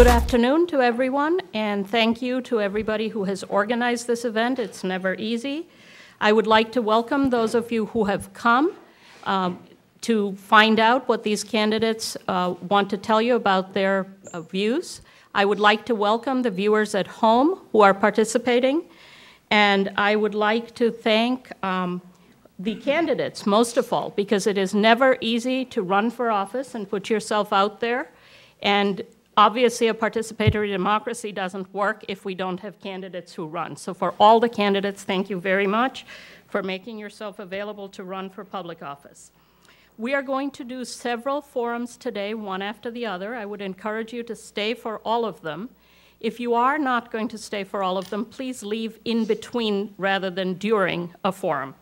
Good afternoon to everyone, and thank you to everybody who has organized this event. It's never easy. I would like to welcome those of you who have come to find out what these candidates want to tell you about their views. I would like to welcome the viewers at home who are participating, and I would like to thank the candidates, most of all, because it is never easy to run for office and put yourself out there. And obviously, a participatory democracy doesn't work if we don't have candidates who run. So for all the candidates, thank you very much for making yourself available to run for public office. We are going to do several forums today, one after the other. I would encourage you to stay for all of them. If you are not going to stay for all of them, please leave in between rather than during a forum.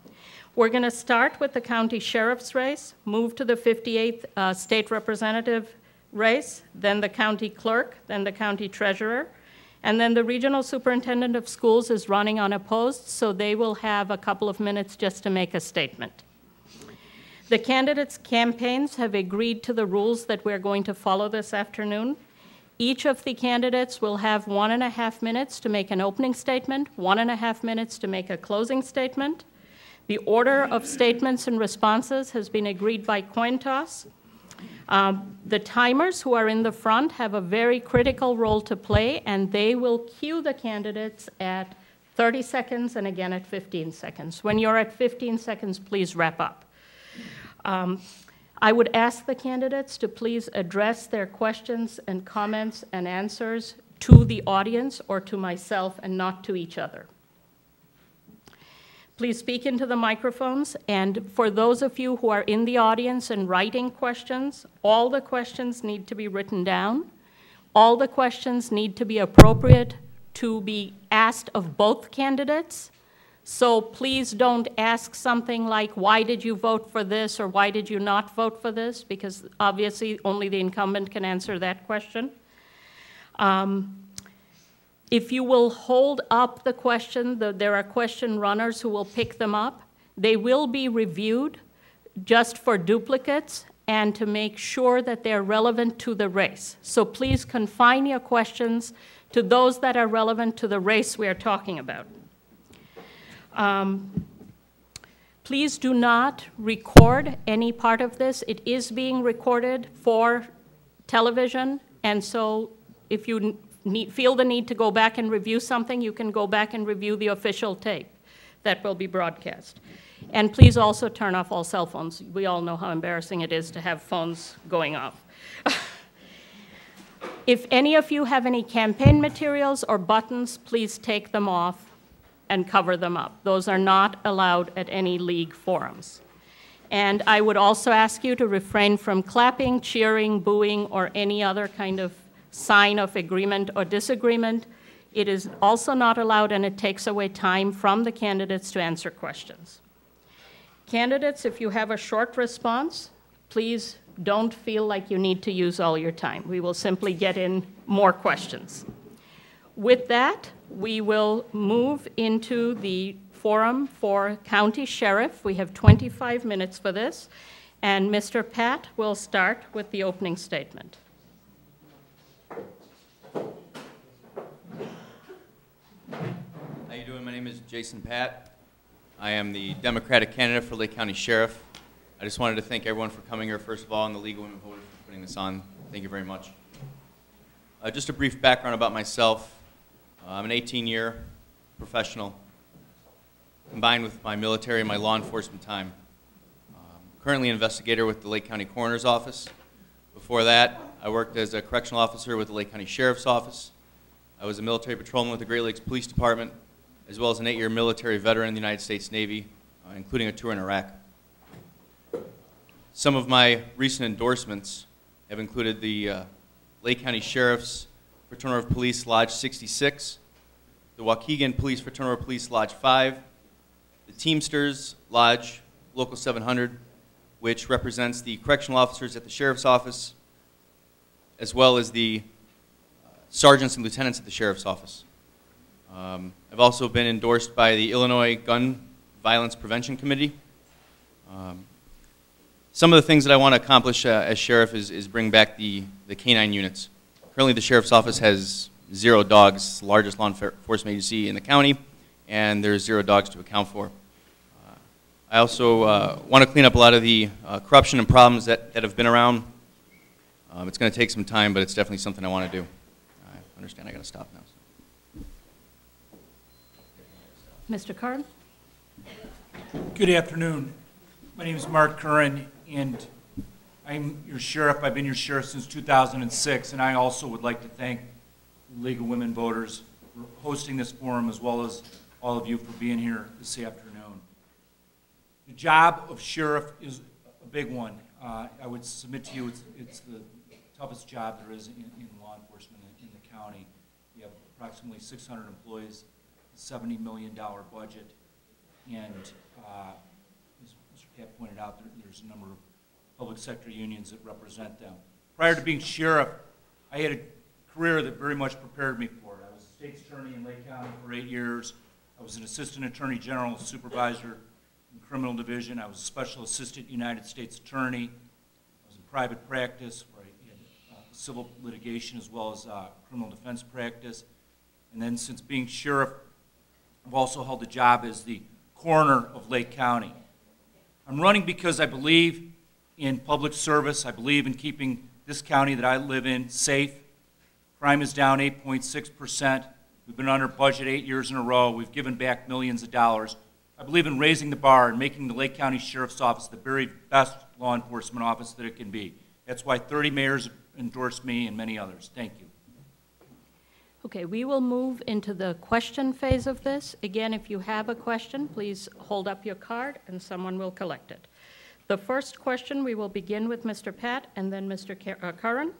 We're going to start with the county sheriff's race, move to the 58th state representative race, then the county clerk, then the county treasurer, and then the regional superintendent of schools is running unopposed, so they will have a couple of minutes just to make a statement. The candidates' campaigns have agreed to the rules that we're going to follow this afternoon. Each of the candidates will have 1.5 minutes to make an opening statement, 1.5 minutes to make a closing statement. The order of statements and responses has been agreed by coin toss. The timers who are in the front have a very critical role to play, and they will cue the candidates at 30 seconds and again at 15 seconds. When you're at 15 seconds, please wrap up. I would ask the candidates to please address their questions and comments and answers to the audience or to myself and not to each other. Please speak into the microphones, and for those of you who are in the audience and writing questions, all the questions need to be written down. All the questions need to be appropriate to be asked of both candidates. So please don't ask something like, why did you vote for this or why did you not vote for this? Because obviously only the incumbent can answer that question. If you will hold up the question, there are question runners who will pick them up. They will be reviewed just for duplicates and to make sure that they're relevant to the race. So please confine your questions to those that are relevant to the race we are talking about. Please do not record any part of this. It is being recorded for television, and so if you feel the need to go back and review something, you can go back and review the official tape that will be broadcast. And please also turn off all cell phones. We all know how embarrassing it is to have phones going off. If any of you have any campaign materials or buttons, please take them off and cover them up. Those are not allowed at any league forums. And I would also ask you to refrain from clapping, cheering, booing, or any other kind of sign of agreement or disagreement. It is also not allowed, and it takes away time from the candidates to answer questions. Candidates, if you have a short response, please don't feel like you need to use all your time. We will simply get in more questions. With that, we will move into the forum for county sheriff. We have 25 minutes for this, and Mr. Pat will start with the opening statement. How you doing? My name is Jason Pat. I am the Democratic candidate for Lake County Sheriff. I just wanted to thank everyone for coming here, first of all, and the League of Women Voters for putting this on. Thank you very much. Just a brief background about myself. I'm an 18-year professional, combined with my military and my law enforcement time. Currently an investigator with the Lake County Coroner's Office. Before that, I worked as a correctional officer with the Lake County Sheriff's Office. I was a military patrolman with the Great Lakes Police Department, as well as an 8-year military veteran in the United States Navy, including a tour in Iraq. Some of my recent endorsements have included the Lake County Sheriff's Fraternal Order of Police Lodge 66, the Waukegan Police Fraternal Order of Police Lodge 5, the Teamsters Lodge Local 700, which represents the correctional officers at the Sheriff's Office, as well as the sergeants and lieutenants at the Sheriff's Office. I've also been endorsed by the Illinois Gun Violence Prevention Committee. Some of the things that I want to accomplish as sheriff is bring back the K-9 units. Currently, the Sheriff's Office has 0 dogs, the largest law enforcement agency in the county, and there's 0 dogs to account for. I also want to clean up a lot of the corruption and problems that have been around. It's going to take some time, but it's definitely something I want to do. I understand I got to stop now. Mr. Curran? Good afternoon. My name is Mark Curran, and I'm your sheriff. I've been your sheriff since 2006, and I also would like to thank the League of Women Voters for hosting this forum, as well as all of you for being here this afternoon. The job of sheriff is a big one. I would submit to you it's the toughest job there is in law enforcement in the county. We have approximately 600 employees, a $70 million budget, and as Mr. Pat pointed out, there's a number of public sector unions that represent them. Prior to being sheriff, I had a career that very much prepared me for it. I was a state's attorney in Lake County for 8 years. I was an assistant attorney general supervisor in criminal division. I was a special assistant United States attorney. I was in private practice where I had civil litigation as well as criminal defense practice. And then since being sheriff, I've also held the job as the coroner of Lake County. I'm running because I believe in public service. I believe in keeping this county that I live in safe. Crime is down 8.6%. We've been under budget 8 years in a row. We've given back millions of dollars. I believe in raising the bar and making the Lake County Sheriff's Office the very best law enforcement office that it can be. That's why 30 mayors endorsed me and many others. Thank you. Okay, we will move into the question phase of this. Again, if you have a question, please hold up your card and someone will collect it. The first question, we will begin with Mr. Pat and then Mr. Curran.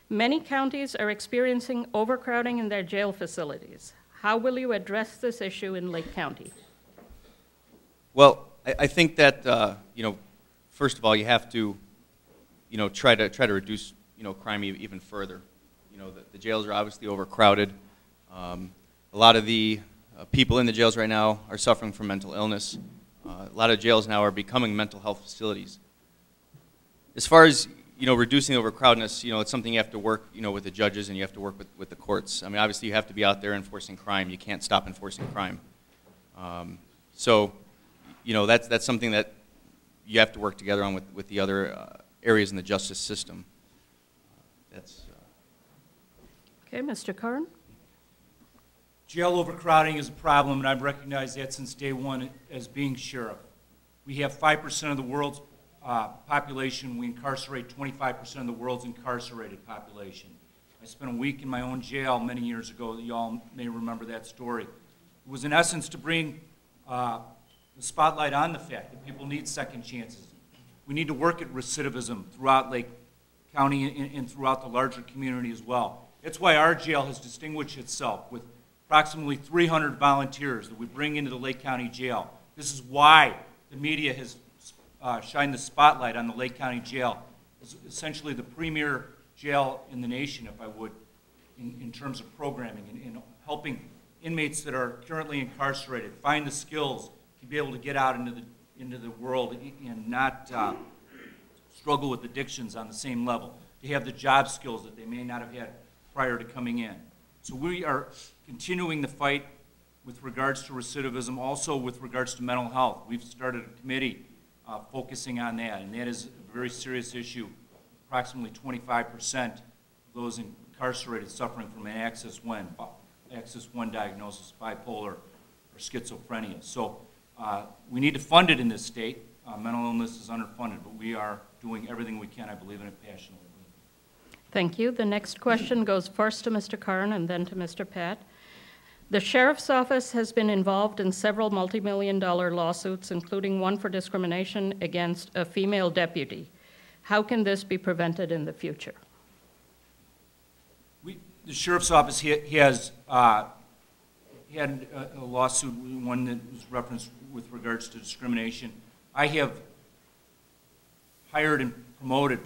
Many counties are experiencing overcrowding in their jail facilities. How will you address this issue in Lake County? Well, I think that first of all, you have to try to reduce crime even further. The jails are obviously overcrowded. A lot of the people in the jails right now are suffering from mental illness. A lot of jails now are becoming mental health facilities. As far as reducing overcrowdedness, it's something you have to work with the judges and you have to work with the courts. I mean, obviously you have to be out there enforcing crime. You can't stop enforcing crime. That's something that you have to work together on with the other areas in the justice system. Okay, Mr. Curran? Jail overcrowding is a problem, and I've recognized that since day one as being sheriff. We have 5% of the world's population. We incarcerate 25% of the world's incarcerated population. I spent a week in my own jail many years ago. You all may remember that story. It was in essence to bring the spotlight on the fact that people need second chances. We need to work at recidivism throughout Lake County and throughout the larger community as well. That's why our jail has distinguished itself with approximately 300 volunteers that we bring into the Lake County Jail. This is why the media has shined the spotlight on the Lake County Jail. It's essentially the premier jail in the nation, if I would, in terms of programming and helping inmates that are currently incarcerated find the skills to be able to get out into the world and not struggle with addictions on the same level, to have the job skills that they may not have had prior to coming in. So we are continuing the fight with regards to recidivism, also with regards to mental health. We've started a committee focusing on that, and that is a very serious issue. Approximately 25% of those incarcerated suffering from an Axis 1 diagnosis, bipolar or schizophrenia. So we need to fund it in this state. Mental illness is underfunded, but we are doing everything we can. I believe in it passionately. Thank you. The next question goes first to Mr. Curran and then to Mr. Pat. The Sheriff's Office has been involved in several multi-million-dollar lawsuits, including one for discrimination against a female deputy. How can this be prevented in the future? The Sheriff's Office has had a lawsuit, one that was referenced with regards to discrimination. I have hired and promoted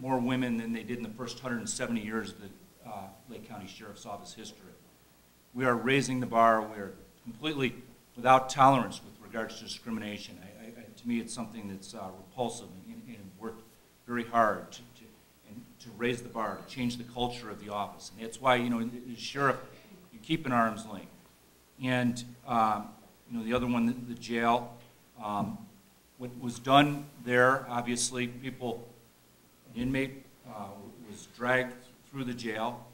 more women than they did in the first 170 years of the Lake County Sheriff's Office history. We are raising the bar. We are completely without tolerance with regards to discrimination. To me, it's something that's repulsive and worked very hard. to raise the bar, to change the culture of the office. And that's why, you know, as sheriff, you keep an arm's length. And, you know, the other one, the jail, what was done there, obviously, people, an inmate was dragged through the jail.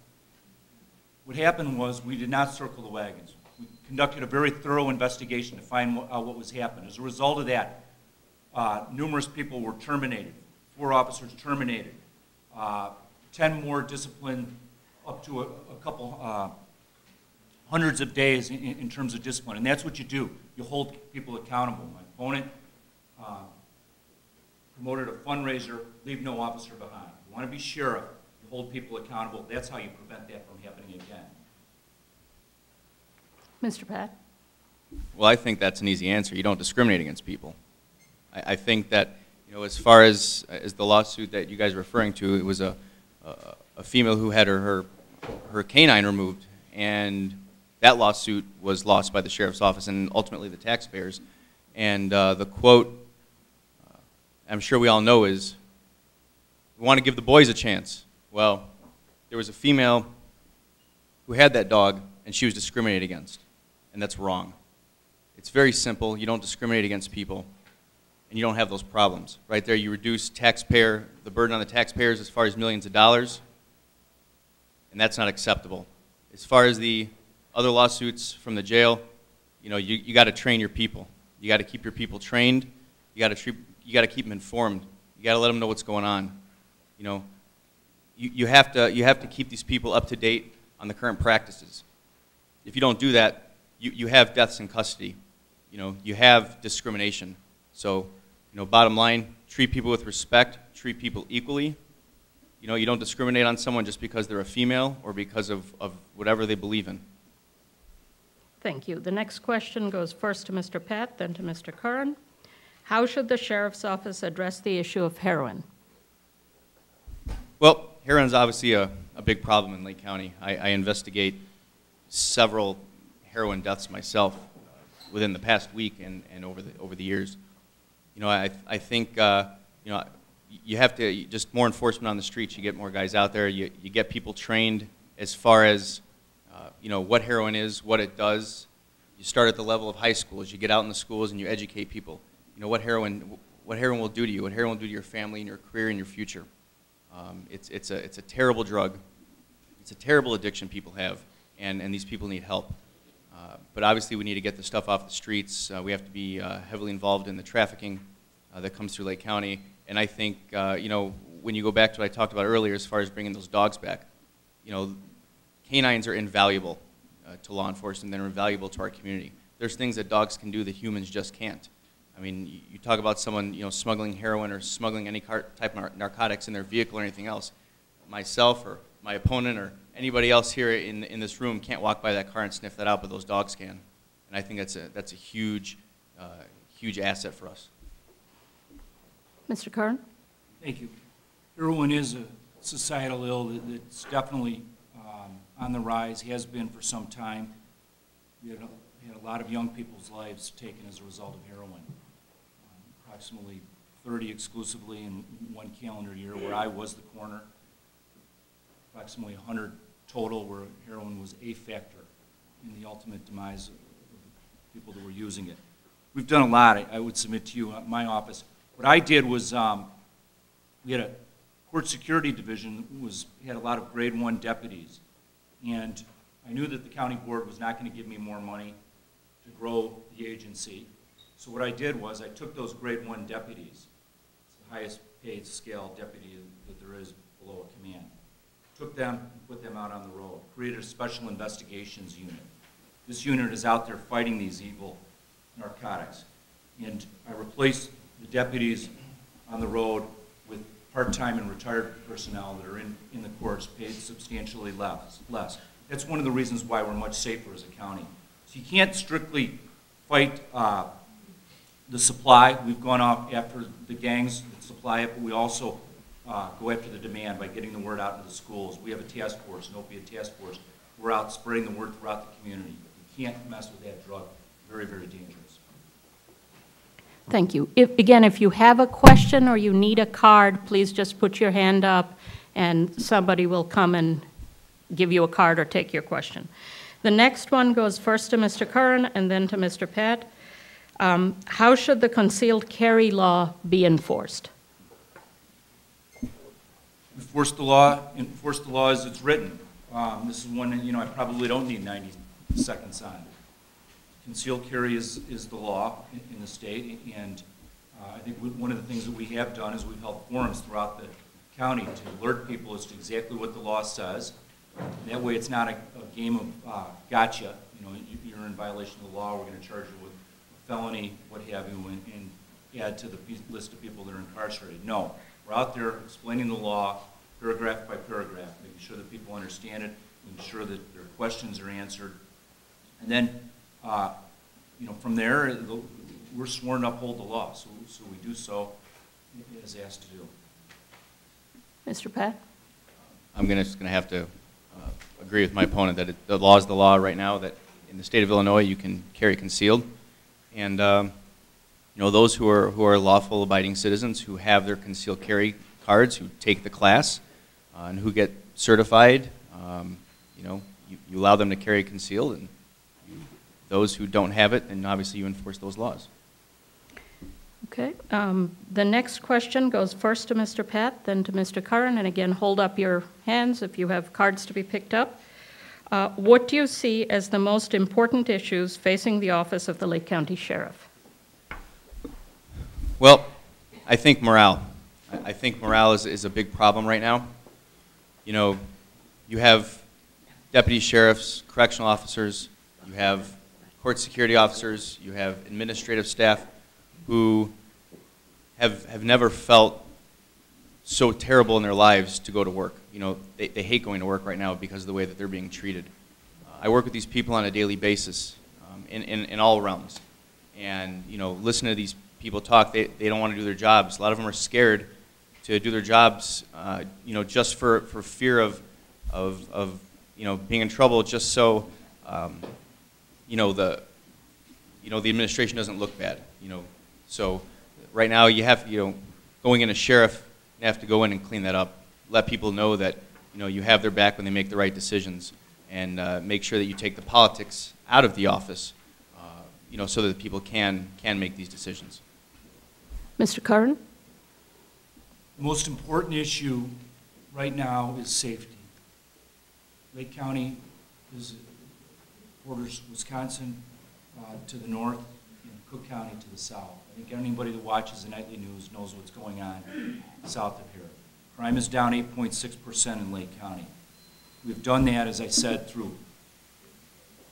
What happened was we did not circle the wagons. We conducted a very thorough investigation to find out what was happening. As a result of that, numerous people were terminated, 4 officers terminated, 10 more disciplined, up to a couple hundreds of days in terms of discipline. And that's what you do. You hold people accountable. My opponent promoted a fundraiser, leave no officer behind. You want to be sheriff, you hold people accountable. That's how you prevent that from happening again. Mr. Pat? Well, I think that's an easy answer. You don't discriminate against people. I think that, you know, as far as the lawsuit that you guys are referring to, it was a female who had her canine removed, and that lawsuit was lost by the sheriff's office and ultimately the taxpayers. And the quote, I'm sure we all know, is, "We want to give the boys a chance." Well, there was a female who had that dog, and she was discriminated against, and that's wrong. It's very simple. You don't discriminate against people, and you don't have those problems. Right there, you reduce the burden on the taxpayers as far as millions of dollars, and that's not acceptable. As far as the other lawsuits from the jail, you know, you got to train your people. You got to keep your people trained. You got to keep them informed. You got to let them know what's going on. You know, you have to keep these people up to date on the current practices. If you don't do that, you have deaths in custody. You know, you have discrimination. So, you know, bottom line, treat people with respect, treat people equally. You know, you don't discriminate on someone just because they're a female or because of whatever they believe in. Thank you. The next question goes first to Mr. Pat, then to Mr. Curran. How should the sheriff's office address the issue of heroin? Well, heroin is obviously a big problem in Lake County. I investigate several heroin deaths myself within the past week and over the years. You know, I think you know, you have to just more enforcement on the streets. You get more guys out there. You get people trained as far as you know, what heroin is, what it does. You start at the level of high schools. You get out in the schools and you educate people. You know what heroin will do to you, what heroin will do to your family and your career and your future. It's a terrible drug. It's a terrible addiction people have, and these people need help. But obviously we need to get the stuff off the streets. We have to be heavily involved in the trafficking that comes through Lake County. And I think, you know, when you go back to what I talked about earlier as far as bringing those dogs back, you know, canines are invaluable to law enforcement. They're invaluable to our community. There's things that dogs can do that humans just can't. I mean, you talk about someone, you know, smuggling heroin or smuggling any type of narcotics in their vehicle or anything else. Myself or my opponent or anybody else here in this room can't walk by that car and sniff that out, but those dogs can. And I think that's a huge, huge asset for us. Mr. Curran? Thank you. Heroin is a societal ill that's definitely on the rise, has been for some time. We had a lot of young people's lives taken as a result of heroin. Approximately 30 exclusively in one calendar year where I was the coroner. Approximately 100 total where heroin was a factor in the ultimate demise of the people that were using it. We've done a lot. I would submit to you, my office. What I did was we had a court security division that had a lot of grade 1 deputies. And I knew that the county board was not going to give me more money to grow the agency. So what I did was I took those grade 1 deputies, it's the highest paid scale deputy that there is below a command, took them and put them out on the road, created a special investigations unit. This unit is out there fighting these evil narcotics. And I replaced the deputies on the road with part-time and retired personnel that are in the courts, paid substantially less. That's one of the reasons why we're much safer as a county. So you can't strictly fight the supply. We've gone off after the gangs that supply it, but we also go after the demand by getting the word out into the schools. We have a task force, an opiate task force. We're out spreading the word throughout the community. You can't mess with that drug. Very, very dangerous. Thank you. If you have a question or you need a card, please just put your hand up and somebody will come and give you a card or take your question. The next one goes first to Mr. Curran and then to Mr. Pat. How should the concealed carry law be enforced? Enforce the law as it's written. This is one that, I probably don't need 90 seconds on. Concealed carry is the law in the state, and I think one of the things that we have done is we've held forums throughout the county to alert people as to exactly what the law says. That way it's not a game of gotcha, you're in violation of the law, we're going to charge you with a felony, what have you, and add to the list of people that are incarcerated. No, we're out there explaining the law paragraph by paragraph, making sure that people understand it, making sure that their questions are answered. And then, from there, we're sworn to uphold the law, so we do so as asked to do. Mr. Pat? I'm just going to have to agree with my opponent that the law is the law right now, that in the state of Illinois you can carry concealed. And those who are lawful abiding citizens who have their concealed carry cards, who take the class, and who get certified, you allow them to carry concealed, and those who don't have it, then obviously you enforce those laws. Okay. The next question goes first to Mr. Pat, then to Mr. Curran, and again, hold up your hands if you have cards to be picked up. What do you see as the most important issues facing the office of the Lake County Sheriff? Well, I think morale. I think morale is a big problem right now. You have deputy sheriffs, correctional officers, you have court security officers, you have administrative staff who have never felt so terrible in their lives to go to work. They hate going to work right now because of the way that they're being treated. I work with these people on a daily basis in all realms. And, listen to these people talk. They don't want to do their jobs. A lot of them are scared to do their jobs, just for fear of being in trouble, just so, the administration doesn't look bad, So right now you have, going in as sheriff, you have to go in and clean that up. Let people know that, you have their back when they make the right decisions, and make sure that you take the politics out of the office, so that people can make these decisions. Mr. Curran? The most important issue right now is safety. Lake County borders Wisconsin to the north and Cook County to the south. I think anybody that watches the nightly news knows what's going on south of here. Crime is down 8.6% in Lake County. We've done that, as I said, through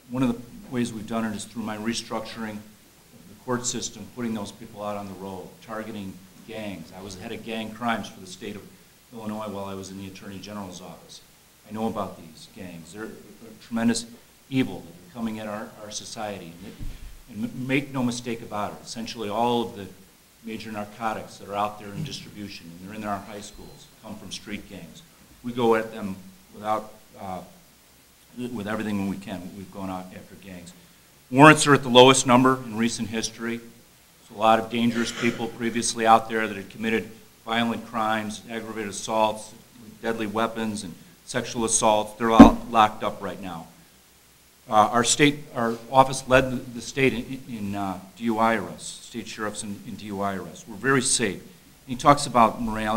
one of the ways we've done it is through my restructuring of the court system, putting those people out on the road, targeting gangs. I was the head of gang crimes for the state of Illinois while I was in the Attorney General's office. I know about these gangs. They're a tremendous evil that are coming at our society. And make no mistake about it, essentially all of the major narcotics that are out there in distribution, and they're in our high schools, come from street gangs. We go at them with everything when we can. We've gone out after gangs. Warrants are at the lowest number in recent history. There's a lot of dangerous people previously out there that had committed violent crimes, aggravated assaults, deadly weapons, and sexual assaults. They're all locked up right now. Our office led the state in DUI arrests, state sheriffs in DUI arrests. We're very safe. And he talks about morale.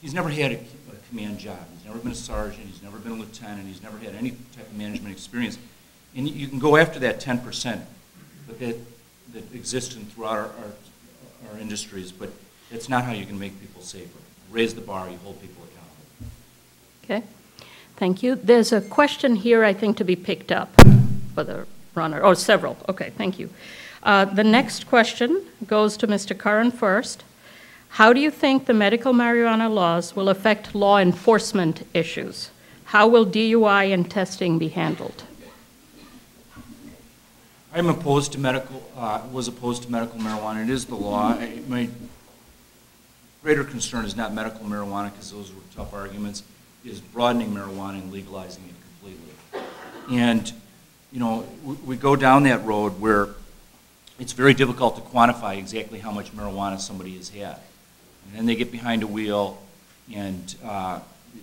He's never had a command job. He's never been a sergeant. He's never been a lieutenant. He's never had any type of management experience. And you can go after that 10%, but that exists throughout our industries. But that's not how you can make people safer. Raise the bar. You hold people accountable. Okay. Thank you. There's a question here, I think, to be picked up for the runner. Oh, several. Okay, thank you. The next question goes to Mr. Curran first. How do you think the medical marijuana laws will affect law enforcement issues? How will DUI and testing be handled? I'm opposed to was opposed to medical marijuana. It is the law. My greater concern is not medical marijuana, because those were tough arguments, is broadening marijuana and legalizing it completely. And, we go down that road where it's very difficult to quantify exactly how much marijuana somebody has had. And then they get behind a wheel and,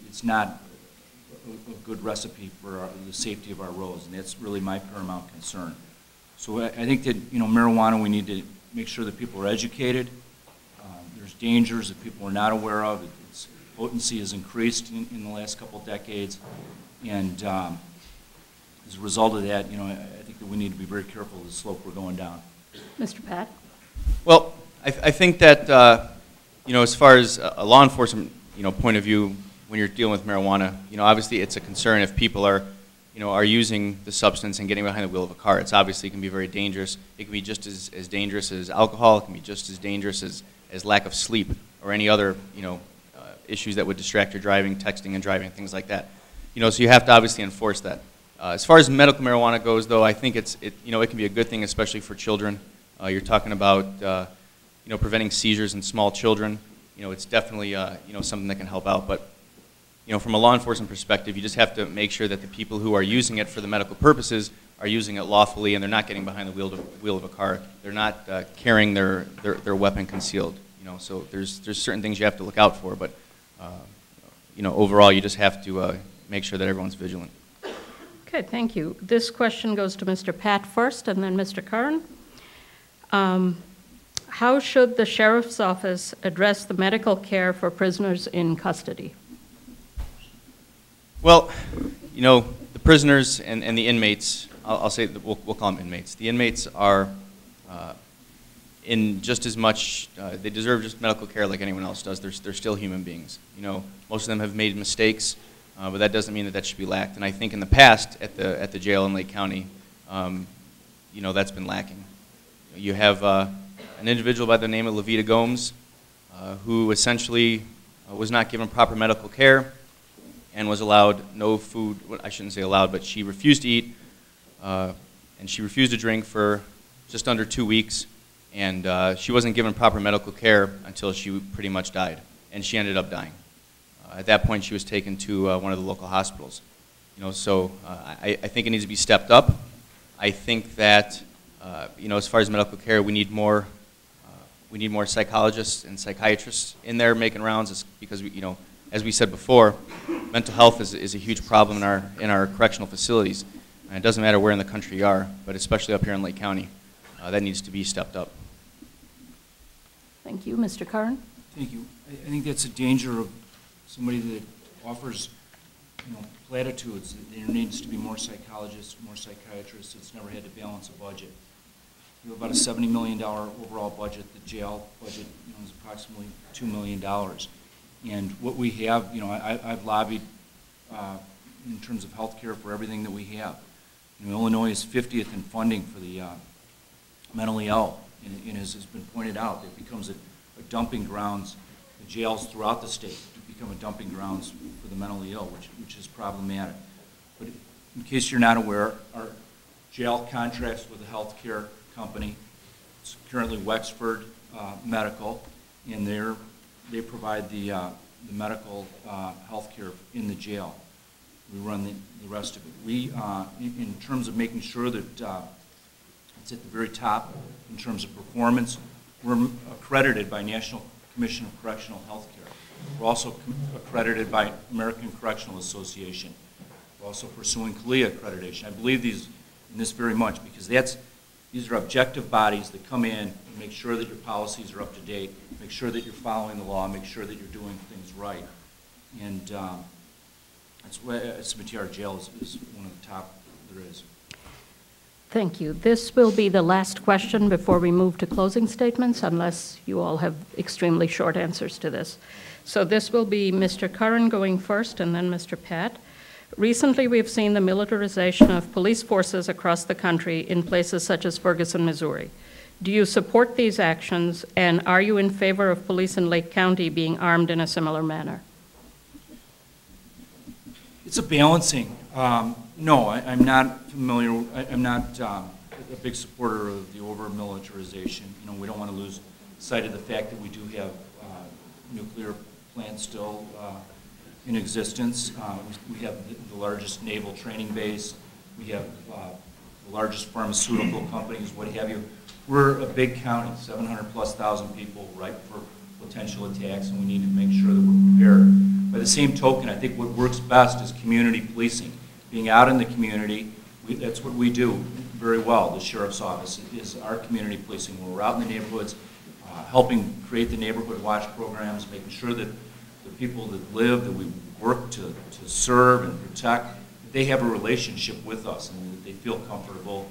it's not a good recipe for the safety of our roads, and that's really my paramount concern. So I think that, you know, marijuana, we need to make sure that people are educated. There's dangers that people are not aware of. Its potency has increased in the last couple of decades, and as a result of that, you know, I think that we need to be very careful of the slope we're going down. Mr. Pat? Well, I think that, you know, as far as a law enforcement, you know, point of view, when you're dealing with marijuana, you know, obviously it's a concern if people are, you know, are using the substance and getting behind the wheel of a car. It's obviously can be very dangerous. It can be just as dangerous as alcohol. It can be just as dangerous as lack of sleep or any other, you know, issues that would distract your driving, texting and driving, things like that. You know, so you have to obviously enforce that. As far as medical marijuana goes, though, I think you know, it can be a good thing, especially for children. You're talking about, you know, preventing seizures in small children. You know, it's definitely, you know, something that can help out. But, you know, from a law enforcement perspective, you just have to make sure that the people who are using it for the medical purposes are using it lawfully and they're not getting behind the wheel of a car. They're not carrying their weapon concealed. You know, so there's certain things you have to look out for. But, you know, overall, you just have to make sure that everyone's vigilant. Okay, thank you. This question goes to Mr. Pat first and then Mr. Curran. How should the Sheriff's Office address the medical care for prisoners in custody? Well, you know, the prisoners and the inmates, I'll say that we'll call them inmates. The inmates are in just as much, they deserve just medical care like anyone else does. They're still human beings. You know, most of them have made mistakes. But that doesn't mean that should be lacked. And I think in the past at the jail in Lake County, you know, that's been lacking. You have an individual by the name of Levita Gomes who essentially was not given proper medical care and was allowed no food. Well, I shouldn't say allowed, but she refused to eat and she refused to drink for just under 2 weeks. And she wasn't given proper medical care until she pretty much died. And she ended up dying. At that point, she was taken to one of the local hospitals. You know, so I think it needs to be stepped up. I think that you know, as far as medical care, we need more psychologists and psychiatrists in there making rounds, because you know, as we said before, mental health is a huge problem in our correctional facilities. And it doesn't matter where in the country you are, but especially up here in Lake County, that needs to be stepped up. Thank you, Mr. Curran. Thank you. I think that's a danger of somebody that offers, you know, platitudes. There needs to be more psychologists, more psychiatrists. It's never had to balance a budget. We have about a $70 million overall budget. The jail budget, you know, is approximately $2 million. And what we have, you know, I've lobbied in terms of health care for everything that we have. You know, Illinois is 50th in funding for the mentally ill. And as has been pointed out, it becomes a dumping grounds. The jails throughout the state become a dumping grounds for the mentally ill, which is problematic. But in case you're not aware, our jail contracts with a health care company. It's currently Wexford Medical, and they provide the medical health care in the jail. We run the rest of it. We, in terms of making sure that it's at the very top in terms of performance, we're accredited by National Commission of Correctional Health Care. We're also accredited by American Correctional Association. We're also pursuing CLIA accreditation. I believe in this very much, because these are objective bodies that come in and make sure that your policies are up to date, make sure that you're following the law, make sure that you're doing things right. And that's why Cimetière Jail is one of the top there is. Thank you. This will be the last question before we move to closing statements, unless you all have extremely short answers to this. So this will be Mr. Curran going first and then Mr. Pat. Recently, we've seen the militarization of police forces across the country in places such as Ferguson, Missouri. Do you support these actions, and are you in favor of police in Lake County being armed in a similar manner? It's a balancing. No, I'm not familiar. I'm not a big supporter of the over-militarization. You know, we don't want to lose sight of the fact that we do have nuclear plants still in existence. We have the largest naval training base. We have the largest pharmaceutical companies, what have you. We're a big county, 700,000+ people, ripe for potential attacks, and we need to make sure that we're prepared. By the same token, I think what works best is community policing. Being out in the community, that's what we do very well. The Sheriff's Office is our community policing. When we're out in the neighborhoods, helping create the neighborhood watch programs, making sure that the people that live, that we work to serve and protect, they have a relationship with us and that they feel comfortable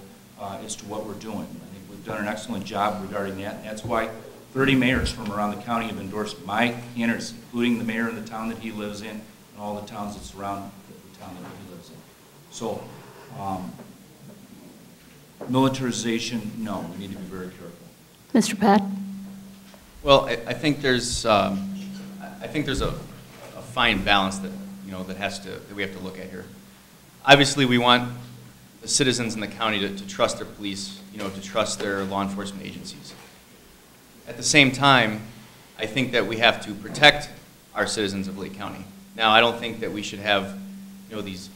as to what we're doing. I think we've done an excellent job regarding that, and that's why 30 mayors from around the county have endorsed my candidacy, including the mayor in the town that he lives in and all the towns that surround the town that he lives in. So, militarization, no, we need to be very careful. Mr. Pat? Well, I think there's a fine balance that that we have to look at here. Obviously, we want the citizens in the county to trust their police, to trust their law enforcement agencies. At the same time, I think that we have to protect our citizens of Lake County. Now, I don't think that we should have, these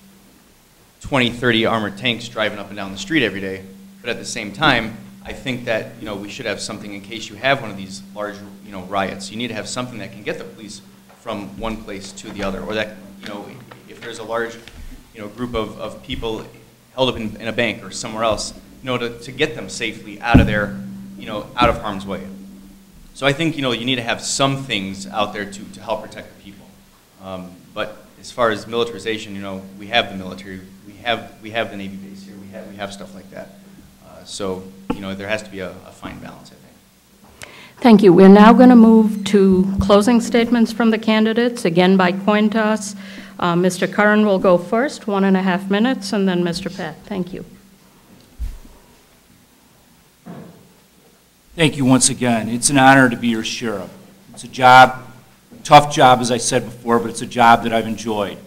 20, 30 armored tanks driving up and down the street every day. But at the same time, I think that, we should have something in case you have one of these large, riots. You need to have something that can get the police from one place to the other, or that, if there's a large, group of people held up in a bank or somewhere else, to get them safely out of there, out of harm's way. So I think, you need to have some things out there to help protect the people. But as far as militarization, we have the military, we have the Navy base here, we have stuff like that. So, there has to be a fine balance, I think. Thank you. We're now going to move to closing statements from the candidates, again by coin toss. Mr. Curran will go first, 1.5 minutes, and then Mr. Pat. Thank you. Thank you once again. It's an honor to be your sheriff. It's a job, a tough job, as I said before, but it's a job that I've enjoyed.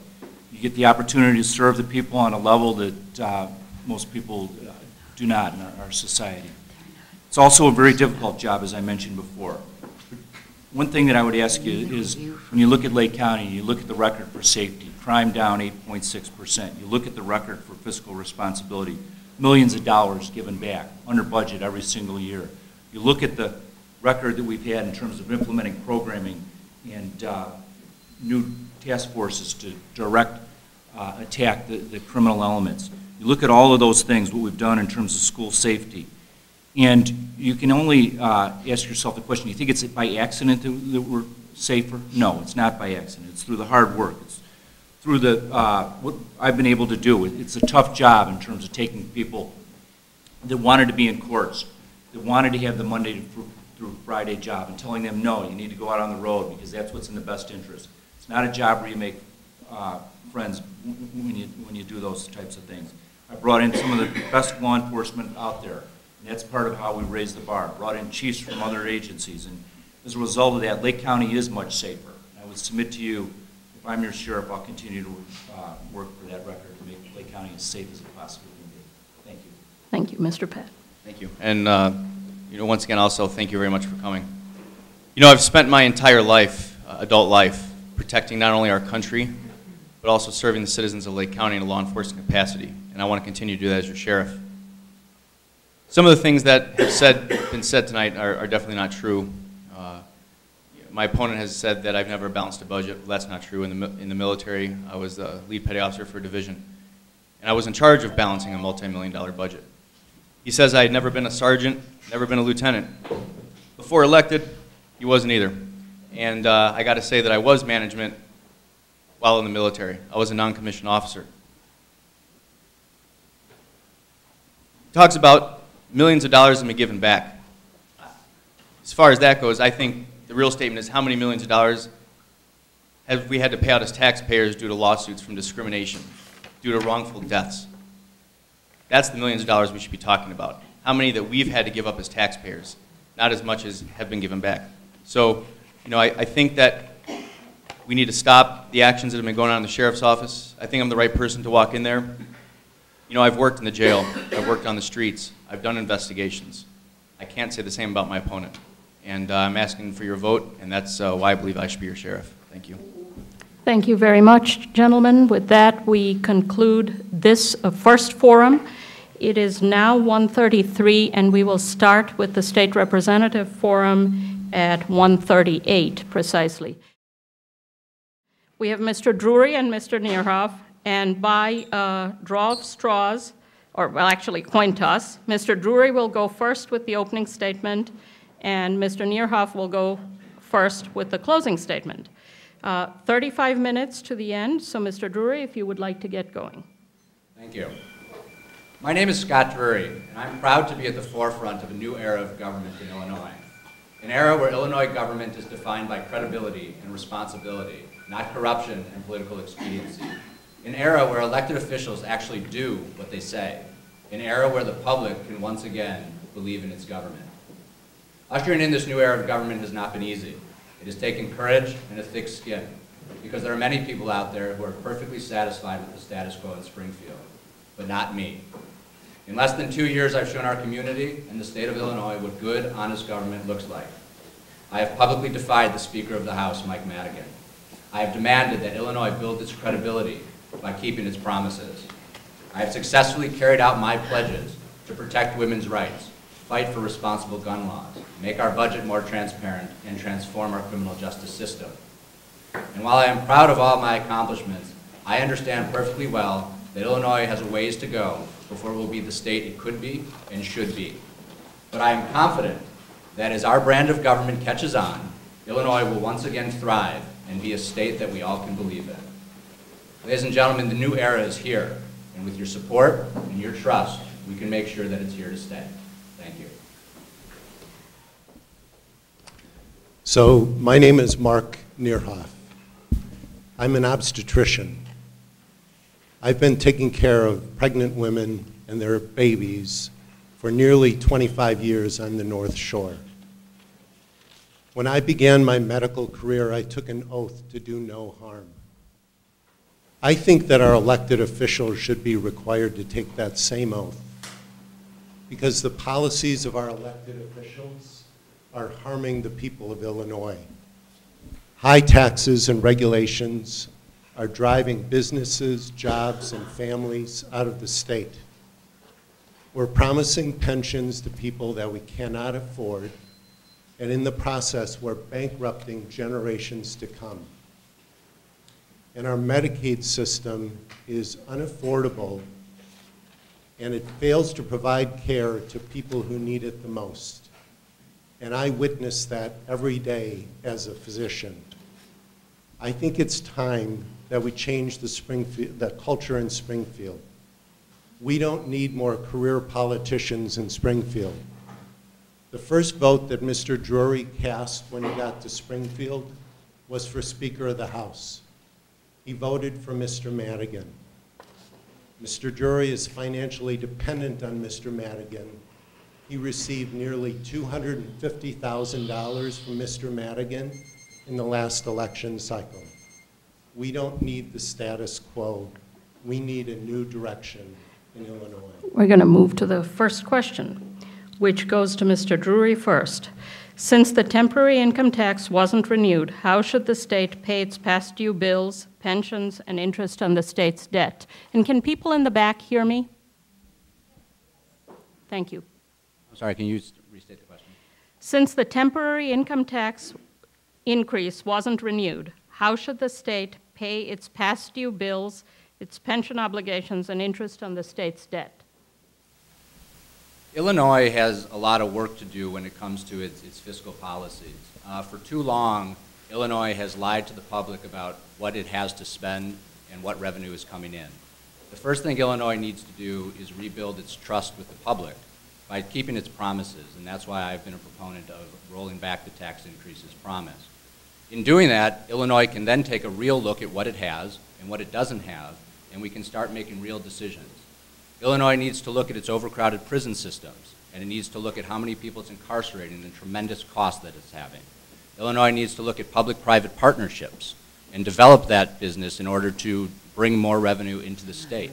You get the opportunity to serve the people on a level that most people do not in our society. It's also a very difficult job, as I mentioned before. One thing that I would ask you is, when you look at Lake County, you look at the record for safety, crime down 8.6%. You look at the record for fiscal responsibility, millions of dollars given back, under budget every single year. You look at the record that we've had in terms of implementing programming and new task forces to direct attack the criminal elements. You look at all of those things, what we've done in terms of school safety. And you can only ask yourself the question, do you think it's by accident that we're safer? No, it's not by accident. It's through the hard work. It's through what I've been able to do. It's a tough job in terms of taking people that wanted to be in courts, that wanted to have the Monday through Friday job, and telling them, no, you need to go out on the road because that's what's in the best interest. It's not a job where you make friends when you do those types of things. I brought in some of the best law enforcement out there. And that's part of how we raise the bar. Brought in chiefs from other agencies, and as a result of that, Lake County is much safer. And I would submit to you, if I'm your sheriff, I'll continue to work for that record to make Lake County as safe as it possibly can be. Thank you. Thank you, Mr. Pat. Thank you. And once again, also thank you very much for coming. I've spent my entire life, adult life, protecting not only our country, but also serving the citizens of Lake County in a law enforcement capacity. And I want to continue to do that as your sheriff. Some of the things that have been said tonight are definitely not true. My opponent has said that I've never balanced a budget. Well, that's not true. In the military, I was the lead petty officer for a division, and I was in charge of balancing a multi-million-dollar budget. He says I had never been a sergeant, never been a lieutenant. Before elected, he wasn't either. And I got to say that I was management while in the military. I was a non-commissioned officer. He talks about millions of dollars have been given back. As far as that goes, I think the real statement is how many millions of dollars have we had to pay out as taxpayers due to lawsuits from discrimination, due to wrongful deaths. That's the millions of dollars we should be talking about. How many that we've had to give up as taxpayers, not as much as have been given back. So, I think that we need to stop the actions that have been going on in the sheriff's office. I think I'm the right person to walk in there. I've worked in the jail, I've worked on the streets, I've done investigations. I can't say the same about my opponent. And I'm asking for your vote, and that's why I believe I should be your sheriff. Thank you. Thank you very much, gentlemen. With that, we conclude this first forum. It is now 1:33, and we will start with the State Representative Forum at 1:38 precisely. We have Mr. Drury and Mr. Nierhoff, and by draw of straws, or well, actually coin toss, Mr. Drury will go first with the opening statement, and Mr. Nierhoff will go first with the closing statement. 35 minutes to the end, so Mr. Drury, if you would like to get going. Thank you. My name is Scott Drury, and I'm proud to be at the forefront of a new era of government in Illinois. An era where Illinois government is defined by credibility and responsibility, not corruption and political expediency. An era where elected officials actually do what they say. An era where the public can once again believe in its government. Ushering in this new era of government has not been easy. It has taken courage and a thick skin, because there are many people out there who are perfectly satisfied with the status quo in Springfield, but not me. In less than 2 years, I've shown our community and the state of Illinois what good, honest government looks like. I have publicly defied the Speaker of the House, Mike Madigan. I have demanded that Illinois build its credibility by keeping its promises. I have successfully carried out my pledges to protect women's rights, fight for responsible gun laws, make our budget more transparent, and transform our criminal justice system. And while I am proud of all my accomplishments, I understand perfectly well that Illinois has a ways to go before it will be the state it could be and should be. But I am confident that as our brand of government catches on, Illinois will once again thrive and be a state that we all can believe in. Ladies and gentlemen, the new era is here, and with your support and your trust, we can make sure that it's here to stay. Thank you. So my name is Mark Nierhoff. I'm an obstetrician. I've been taking care of pregnant women and their babies for nearly 25 years on the North Shore. When I began my medical career, I took an oath to do no harm. I think that our elected officials should be required to take that same oath, because the policies of our elected officials are harming the people of Illinois. High taxes and regulations are driving businesses, jobs, and families out of the state. We're promising pensions to people that we cannot afford, and in the process, we're bankrupting generations to come. And our Medicaid system is unaffordable, and it fails to provide care to people who need it the most. And I witness that every day as a physician. I think it's time that we change the culture in Springfield. We don't need more career politicians in Springfield. The first vote that Mr. Drury cast when he got to Springfield was for Speaker of the House. He voted for Mr. Madigan. Mr. Drury is financially dependent on Mr. Madigan. He received nearly $250,000 from Mr. Madigan in the last election cycle. We don't need the status quo. We need a new direction in Illinois. We're going to move to the first question, which goes to Mr. Drury first. Since the temporary income tax wasn't renewed, how should the state pay its past due bills, pensions, and interest on the state's debt? And can people in the back hear me? Thank you. I'm sorry, can you restate the question? Since the temporary income tax increase wasn't renewed, how should the state pay its past due bills, its pension obligations, and interest on the state's debt? Illinois has a lot of work to do when it comes to its fiscal policies. For too long, Illinois has lied to the public about what it has to spend and what revenue is coming in. The first thing Illinois needs to do is rebuild its trust with the public by keeping its promises, and that's why I've been a proponent of rolling back the tax increases promised. In doing that, Illinois can then take a real look at what it has and what it doesn't have, and we can start making real decisions. Illinois needs to look at its overcrowded prison systems, and it needs to look at how many people it's incarcerating and the tremendous cost that it's having. Illinois needs to look at public-private partnerships and develop that business in order to bring more revenue into the state.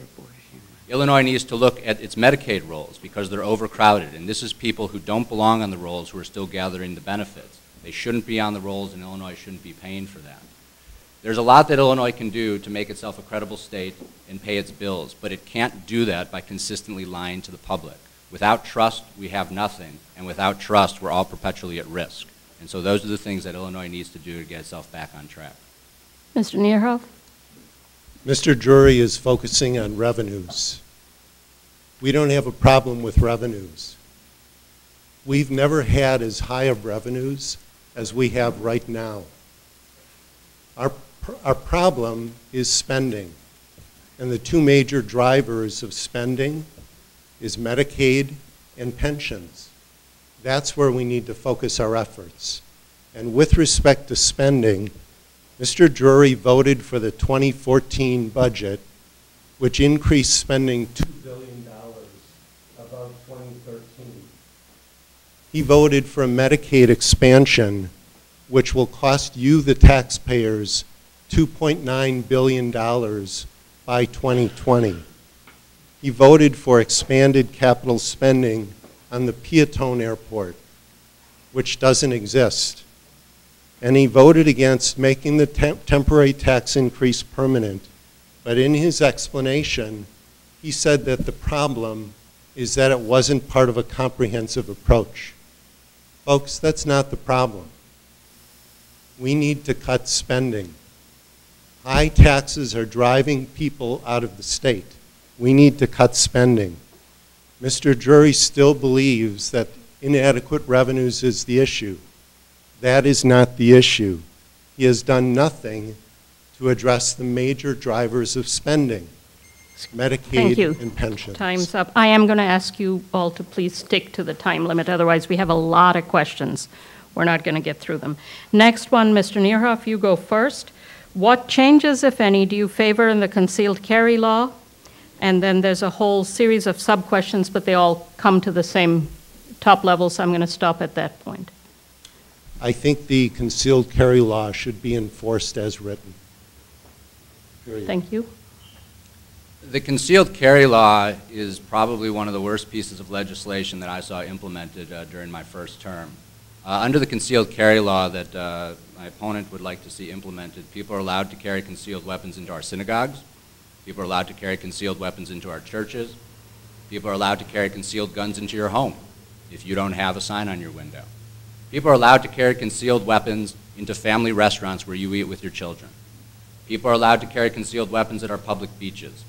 Illinois needs to look at its Medicaid rolls because they're overcrowded, and this is people who don't belong on the rolls who are still gathering the benefits. They shouldn't be on the rolls, and Illinois shouldn't be paying for that. There's a lot that Illinois can do to make itself a credible state and pay its bills, but it can't do that by consistently lying to the public. Without trust, we have nothing, and without trust, we're all perpetually at risk. And so those are the things that Illinois needs to do to get itself back on track. Mr. Nierhoff? Mr. Drury is focusing on revenues. We don't have a problem with revenues. We've never had as high of revenues as we have right now. Our problem is spending. And the two major drivers of spending is Medicaid and pensions. That's where we need to focus our efforts. And with respect to spending, Mr. Drury voted for the 2014 budget, which increased spending $2 billion above 2013. He voted for a Medicaid expansion, which will cost you, the taxpayers, $2.9 billion by 2020. He voted for expanded capital spending on the Piatone Airport, which doesn't exist. And he voted against making the temporary tax increase permanent. But in his explanation, he said that the problem is that it wasn't part of a comprehensive approach. Folks, that's not the problem. We need to cut spending. High taxes are driving people out of the state. We need to cut spending. Mr. Drury still believes that inadequate revenues is the issue. That is not the issue. He has done nothing to address the major drivers of spending, Medicaid and pensions. Time's up. I am going to ask you all to please stick to the time limit, otherwise we have a lot of questions. We're not going to get through them. Next one, Mr. Nierhoff, you go first. What changes, if any, do you favor in the concealed carry law? And then there's a whole series of sub-questions, but they all come to the same top level, so I'm going to stop at that point. I think the concealed carry law should be enforced as written. Period. Thank you. The concealed carry law is probably one of the worst pieces of legislation that I saw implemented during my first term. Under the concealed carry law that my opponent would like to see implemented, people are allowed to carry concealed weapons into our synagogues. People are allowed to carry concealed weapons into our churches. People are allowed to carry concealed guns into your home if you don't have a sign on your window. People are allowed to carry concealed weapons into family restaurants where you eat with your children. People are allowed to carry concealed weapons at our public beaches.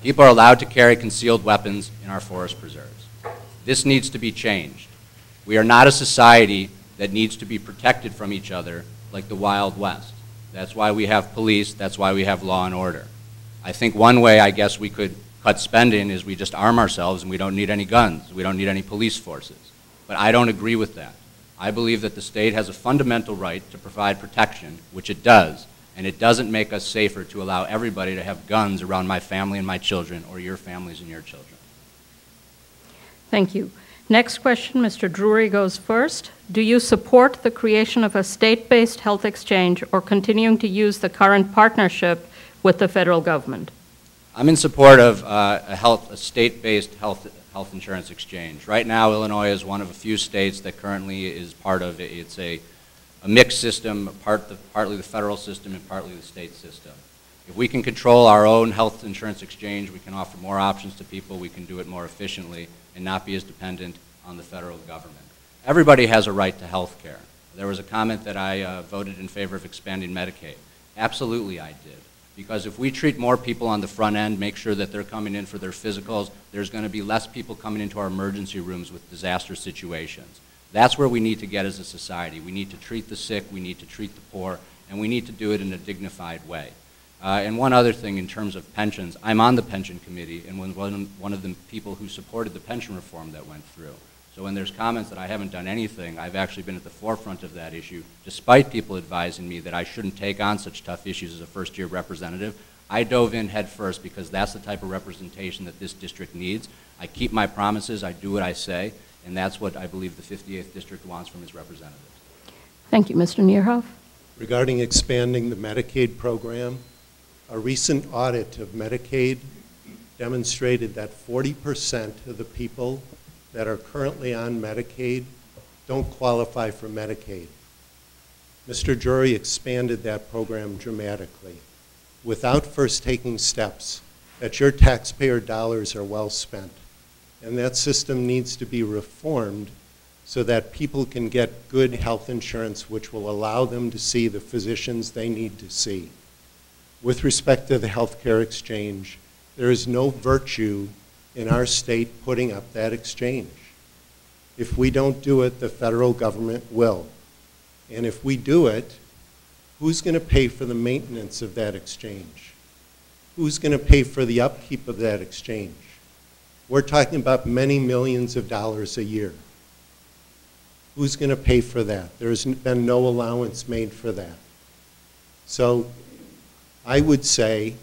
People are allowed to carry concealed weapons in our forest preserves. This needs to be changed. We are not a society that needs to be protected from each other like the Wild West. That's why we have police. That's why we have law and order. I think one way, I guess, we could cut spending is we just arm ourselves and we don't need any guns. We don't need any police forces. But I don't agree with that. I believe that the state has a fundamental right to provide protection, which it does, and it doesn't make us safer to allow everybody to have guns around my family and my children or your families and your children. Thank you. Next question, Mr. Drury goes first. Do you support the creation of a state-based health exchange or continuing to use the current partnership with the federal government? I'm in support of a state-based health insurance exchange. Right now, Illinois is one of a few states that currently is part of it. It's a mixed system, partly the federal system and partly the state system. If we can control our own health insurance exchange, we can offer more options to people, we can do it more efficiently, and not be as dependent on the federal government. Everybody has a right to health care. There was a comment that I voted in favor of expanding Medicaid. Absolutely I did. Because if we treat more people on the front end, make sure that they're coming in for their physicals, there's going to be less people coming into our emergency rooms with disaster situations. That's where we need to get as a society. We need to treat the sick, we need to treat the poor, and we need to do it in a dignified way. And one other thing in terms of pensions, I'm on the pension committee and was one of the people who supported the pension reform that went through. So when there's comments that I haven't done anything, I've actually been at the forefront of that issue, despite people advising me that I shouldn't take on such tough issues as a first-year representative. I dove in head first because that's the type of representation that this district needs. I keep my promises, I do what I say, and that's what I believe the 58th district wants from its representatives. Thank you, Mr. Nierhoff. Regarding expanding the Medicaid program, a recent audit of Medicaid demonstrated that 40% of the people that are currently on Medicaid don't qualify for Medicaid. Mr. Drury expanded that program dramatically without first taking steps that your taxpayer dollars are well spent. And that system needs to be reformed so that people can get good health insurance which will allow them to see the physicians they need to see. with respect to the healthcare exchange, there is no virtue in our state putting up that exchange. If we don't do it, the federal government will. And if we do it, who's going to pay for the maintenance of that exchange? Who's going to pay for the upkeep of that exchange? We're talking about many millions of dollars a year. Who's going to pay for that? There's been no allowance made for that. So I would say,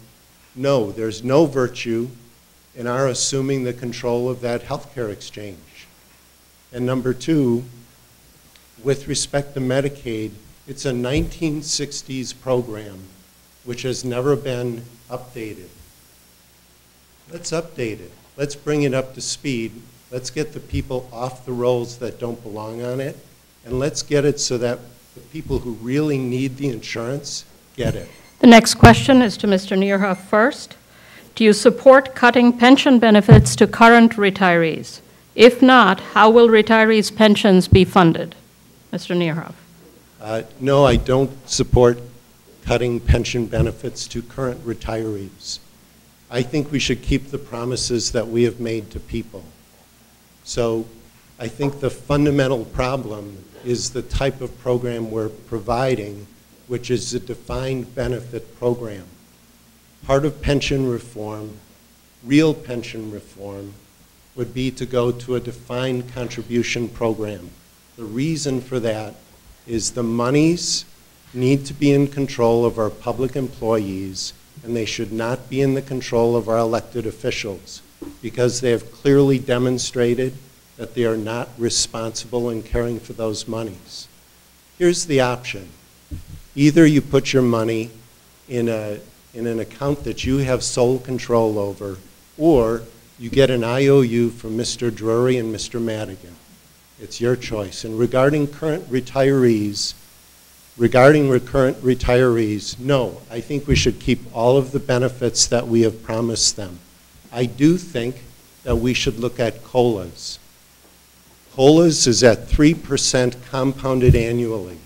no, there's no virtue in our assuming the control of that healthcare exchange. And number two, with respect to Medicaid, it's a 1960s program which has never been updated. Let's update it. Let's bring it up to speed. Let's get the people off the rolls that don't belong on it, and let's get it so that the people who really need the insurance get it. The next question is to Mr. Nierhoff first. Do you support cutting pension benefits to current retirees? If not, how will retirees' pensions be funded? Mr. Nierhoff. No, I don't support cutting pension benefits to current retirees. I think we should keep the promises that we have made to people. So I think the fundamental problem is the type of program we're providing, which is a defined benefit program. Part of pension reform, real pension reform, would be to go to a defined contribution program. The reason for that is the monies need to be in control of our public employees, and they should not be in the control of our elected officials, because they have clearly demonstrated that they are not responsible in caring for those monies. Here's the option. Either you put your money in an account that you have sole control over, or you get an IOU from Mr. Drury and Mr. Madigan. It's your choice. And regarding current retirees, no, I think we should keep all of the benefits that we have promised them. I do think that we should look at COLAs. COLAs is at 3% compounded annually.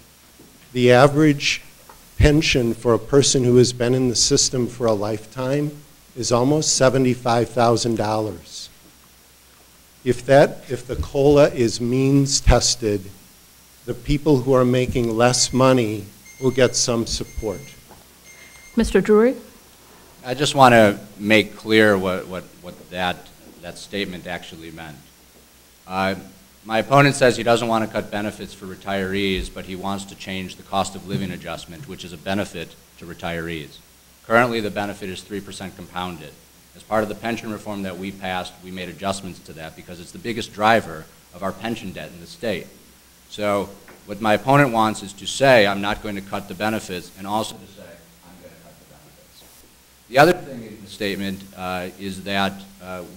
The average pension for a person who has been in the system for a lifetime is almost $75,000. If the COLA is means tested, the people who are making less money will get some support. Mr. Drury? I just want to make clear what that statement actually meant. My opponent says he doesn't want to cut benefits for retirees, but he wants to change the cost of living adjustment, which is a benefit to retirees. Currently, the benefit is 3% compounded. As part of the pension reform that we passed, we made adjustments to that because it's the biggest driver of our pension debt in the state. So what my opponent wants is to say, I'm not going to cut the benefits, and also to say, I'm going to cut the benefits. The other thing in the statement is that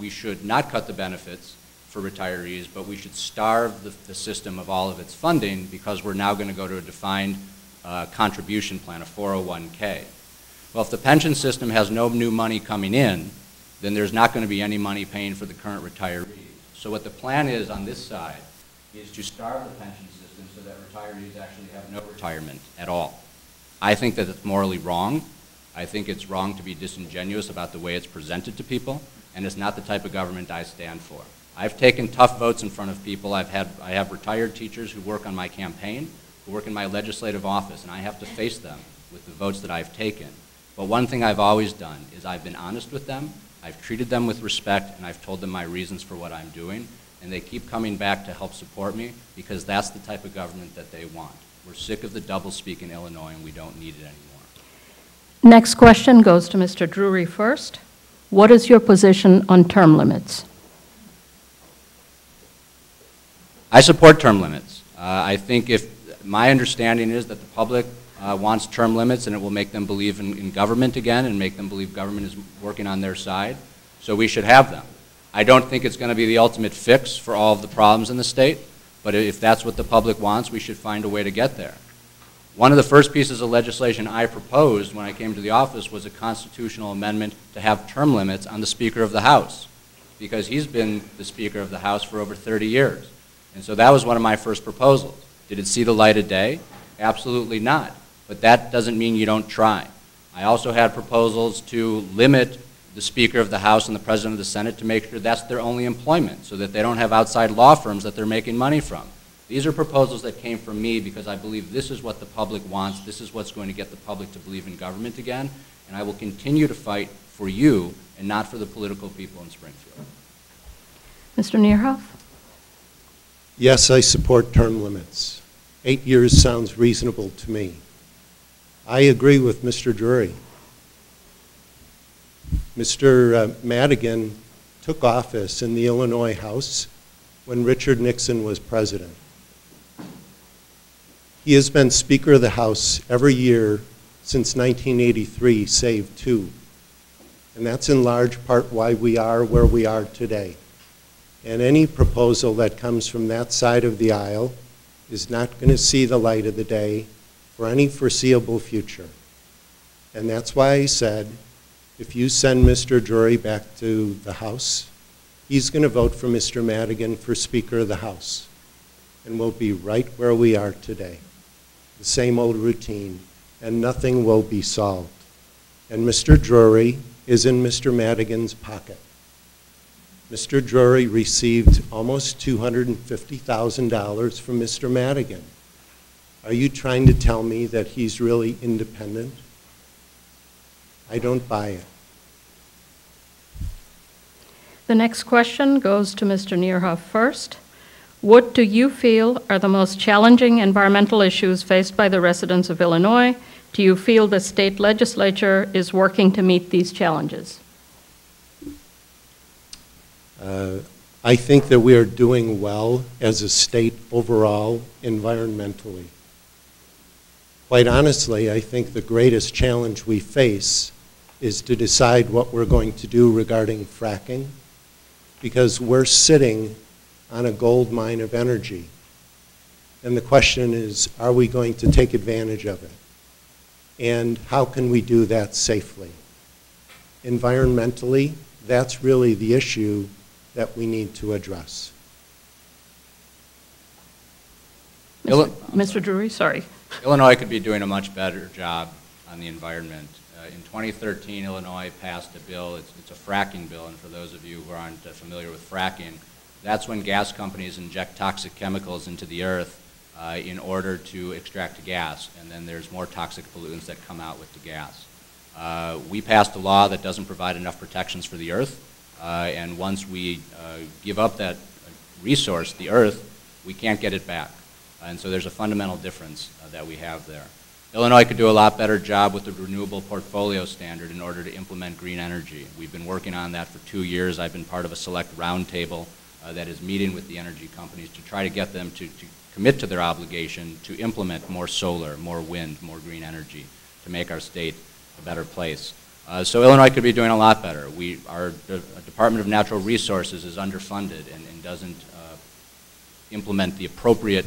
we should not cut the benefits for retirees, but we should starve the system of all of its funding because we're now going to go to a defined contribution plan, a 401k. Well, if the pension system has no new money coming in, then there's not going to be any money paying for the current retirees. So what the plan is on this side is to starve the pension system so that retirees actually have no retirement at all. I think that it's morally wrong. I think it's wrong to be disingenuous about the way it's presented to people, and it's not the type of government I stand for. I've taken tough votes in front of people. I have retired teachers who work on my campaign, who work in my legislative office, and I have to face them with the votes that I've taken. But one thing I've always done is I've been honest with them, I've treated them with respect, and I've told them my reasons for what I'm doing, and they keep coming back to help support me because that's the type of government that they want. We're sick of the doublespeak in Illinois, and we don't need it anymore. Next question goes to Mr. Drury first. What is your position on term limits? I support term limits. I think my understanding is that the public wants term limits, and it will make them believe in government again and make them believe government is working on their side. So we should have them. I don't think it's going to be the ultimate fix for all of the problems in the state, but if that's what the public wants, we should find a way to get there. One of the first pieces of legislation I proposed when I came to the office was a constitutional amendment to have term limits on the Speaker of the House, because he's been the Speaker of the House for over 30 years. And so that was one of my first proposals. Did it see the light of day? Absolutely not. But that doesn't mean you don't try. I also had proposals to limit the Speaker of the House and the President of the Senate to make sure that's their only employment, so that they don't have outside law firms that they're making money from. These are proposals that came from me because I believe this is what the public wants, this is what's going to get the public to believe in government again, and I will continue to fight for you and not for the political people in Springfield. Mr. Nierhoff? Yes, I support term limits. 8 years sounds reasonable to me. I agree with Mr. Drury. Mr. Madigan took office in the Illinois House when Richard Nixon was president. He has been Speaker of the House every year since 1983, save 2. And that's in large part why we are where we are today. And any proposal that comes from that side of the aisle is not going to see the light of the day for any foreseeable future. And that's why I said, if you send Mr. Drury back to the House, he's going to vote for Mr. Madigan for Speaker of the House. And we'll be right where we are today. The same old routine, and nothing will be solved. And Mr. Drury is in Mr. Madigan's pocket. Mr. Drury received almost $250,000 from Mr. Madigan. Are you trying to tell me that he's really independent? I don't buy it. The next question goes to Mr. Nierhoff first. What do you feel are the most challenging environmental issues faced by the residents of Illinois? Do you feel the state legislature is working to meet these challenges? I think that we are doing well as a state overall environmentally. Quite honestly, I think the greatest challenge we face is to decide what we're going to do regarding fracking, because we're sitting on a gold mine of energy. And the question is, are we going to take advantage of it? And how can we do that safely? Environmentally, that's really the issue that we need to address. Mr. Drury, sorry. Illinois could be doing a much better job on the environment. In 2013, Illinois passed a bill, it's a fracking bill, and for those of you who aren't familiar with fracking, that's when gas companies inject toxic chemicals into the earth in order to extract gas, and then there's more toxic pollutants that come out with the gas. We passed a law that doesn't provide enough protections for the earth, and once we give up that resource, the earth, we can't get it back. And so there's a fundamental difference that we have there. Illinois could do a lot better job with the renewable portfolio standard in order to implement green energy. We've been working on that for 2 years. I've been part of a select roundtable that is meeting with the energy companies to try to get them to commit to their obligation to implement more solar, more wind, more green energy to make our state a better place. So Illinois could be doing a lot better. Our Department of Natural Resources is underfunded and doesn't implement the appropriate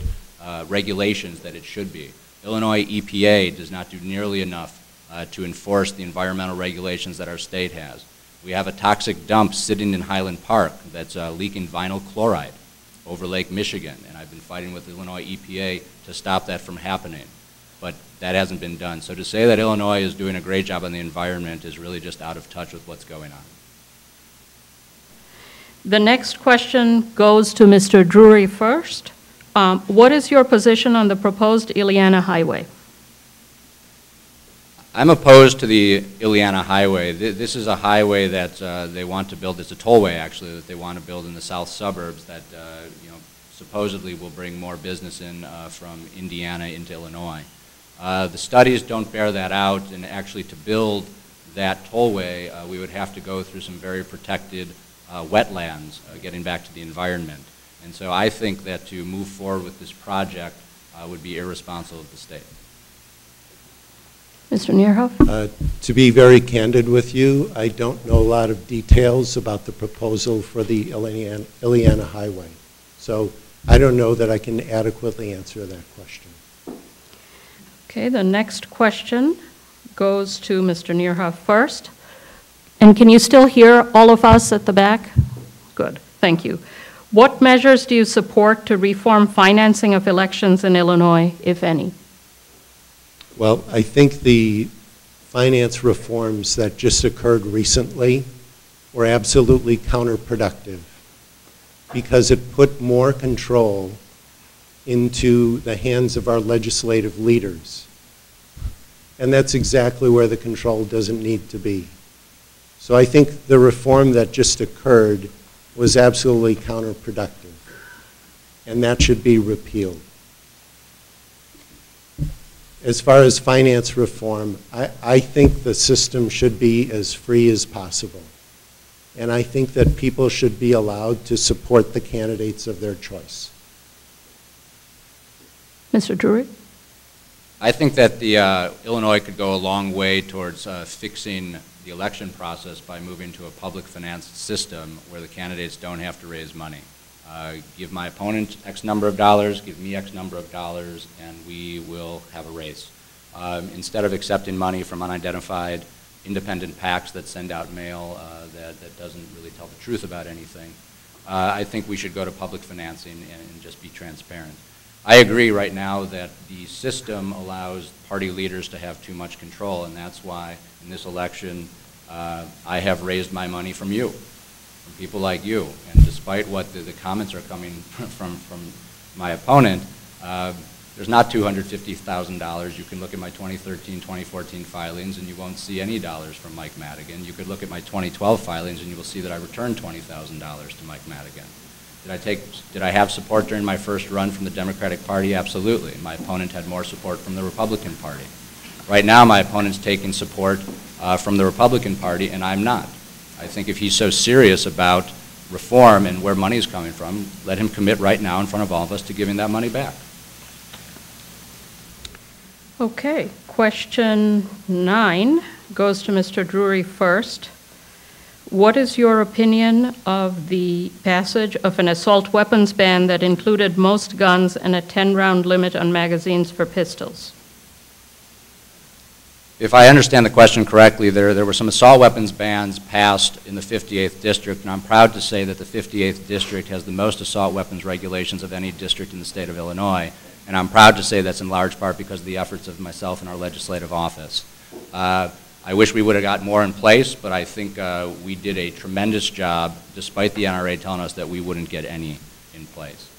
regulations that it should be. Illinois EPA does not do nearly enough to enforce the environmental regulations that our state has. We have a toxic dump sitting in Highland Park that's leaking vinyl chloride over Lake Michigan, and I've been fighting with the Illinois EPA to stop that from happening. But that hasn't been done. So to say that Illinois is doing a great job on the environment is really just out of touch with what's going on. The next question goes to Mr. Drury first. What is your position on the proposed Ileana Highway? I'm opposed to the Ileana Highway. This is a highway that they want to build. It's a tollway, actually, that they want to build in the south suburbs that supposedly will bring more business in from Indiana into Illinois. The studies don't bear that out, and actually to build that tollway, we would have to go through some very protected wetlands, getting back to the environment. And so I think that to move forward with this project would be irresponsible of the state. Mr. Nierhoff? To be very candid with you, I don't know a lot of details about the proposal for the Ileana Highway. So I don't know that I can adequately answer that question. Okay, the next question goes to Mr. Nierhoff first. And can you still hear all of us at the back? Good, thank you. What measures do you support to reform financing of elections in Illinois, if any? Well, I think the finance reforms that just occurred recently were absolutely counterproductive because it put more control into the hands of our legislative leaders. And that's exactly where the control doesn't need to be. So I think the reform that just occurred was absolutely counterproductive, and that should be repealed. As far as finance reform, I think the system should be as free as possible. And I think that people should be allowed to support the candidates of their choice. Mr. Drury? I think that Illinois could go a long way towards fixing the election process by moving to a public financed system where the candidates don't have to raise money. Give my opponent X number of dollars, give me X number of dollars, and we will have a race. Instead of accepting money from unidentified independent PACs that send out mail that doesn't really tell the truth about anything, I think we should go to public financing and just be transparent. I agree right now that the system allows party leaders to have too much control, and that's why in this election I have raised my money from you, from people like you. And despite what the comments are coming from my opponent, there's not $250,000. You can look at my 2013, 2014 filings and you won't see any dollars from Mike Madigan. You could look at my 2012 filings and you will see that I returned $20,000 to Mike Madigan. Did I have support during my first run from the Democratic Party? Absolutely. My opponent had more support from the Republican Party. Right now, my opponent's taking support from the Republican Party, and I'm not. I think if he's so serious about reform and where money is coming from, let him commit right now in front of all of us to giving that money back. Okay, question 9 goes to Mr. Drury first. What is your opinion of the passage of an assault weapons ban that included most guns and a 10-round limit on magazines for pistols? If I understand the question correctly, there were some assault weapons bans passed in the 58th District, and I'm proud to say that the 58th District has the most assault weapons regulations of any district in the state of Illinois, and I'm proud to say that's in large part because of the efforts of myself and our legislative office. I wish we would have got more in place, but I think we did a tremendous job, despite the NRA telling us that we wouldn't get any in place.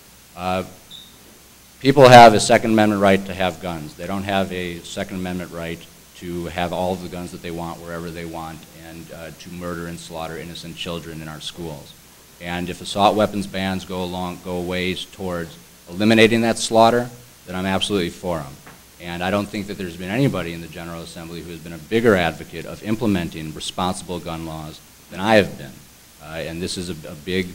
People have a Second Amendment right to have guns. They don't have a Second Amendment right to have all of the guns that they want wherever they want and to murder and slaughter innocent children in our schools. And if assault weapons bans go a ways towards eliminating that slaughter, then I'm absolutely for them. And I don't think that there's been anybody in the General Assembly who has been a bigger advocate of implementing responsible gun laws than I have been. And this is a big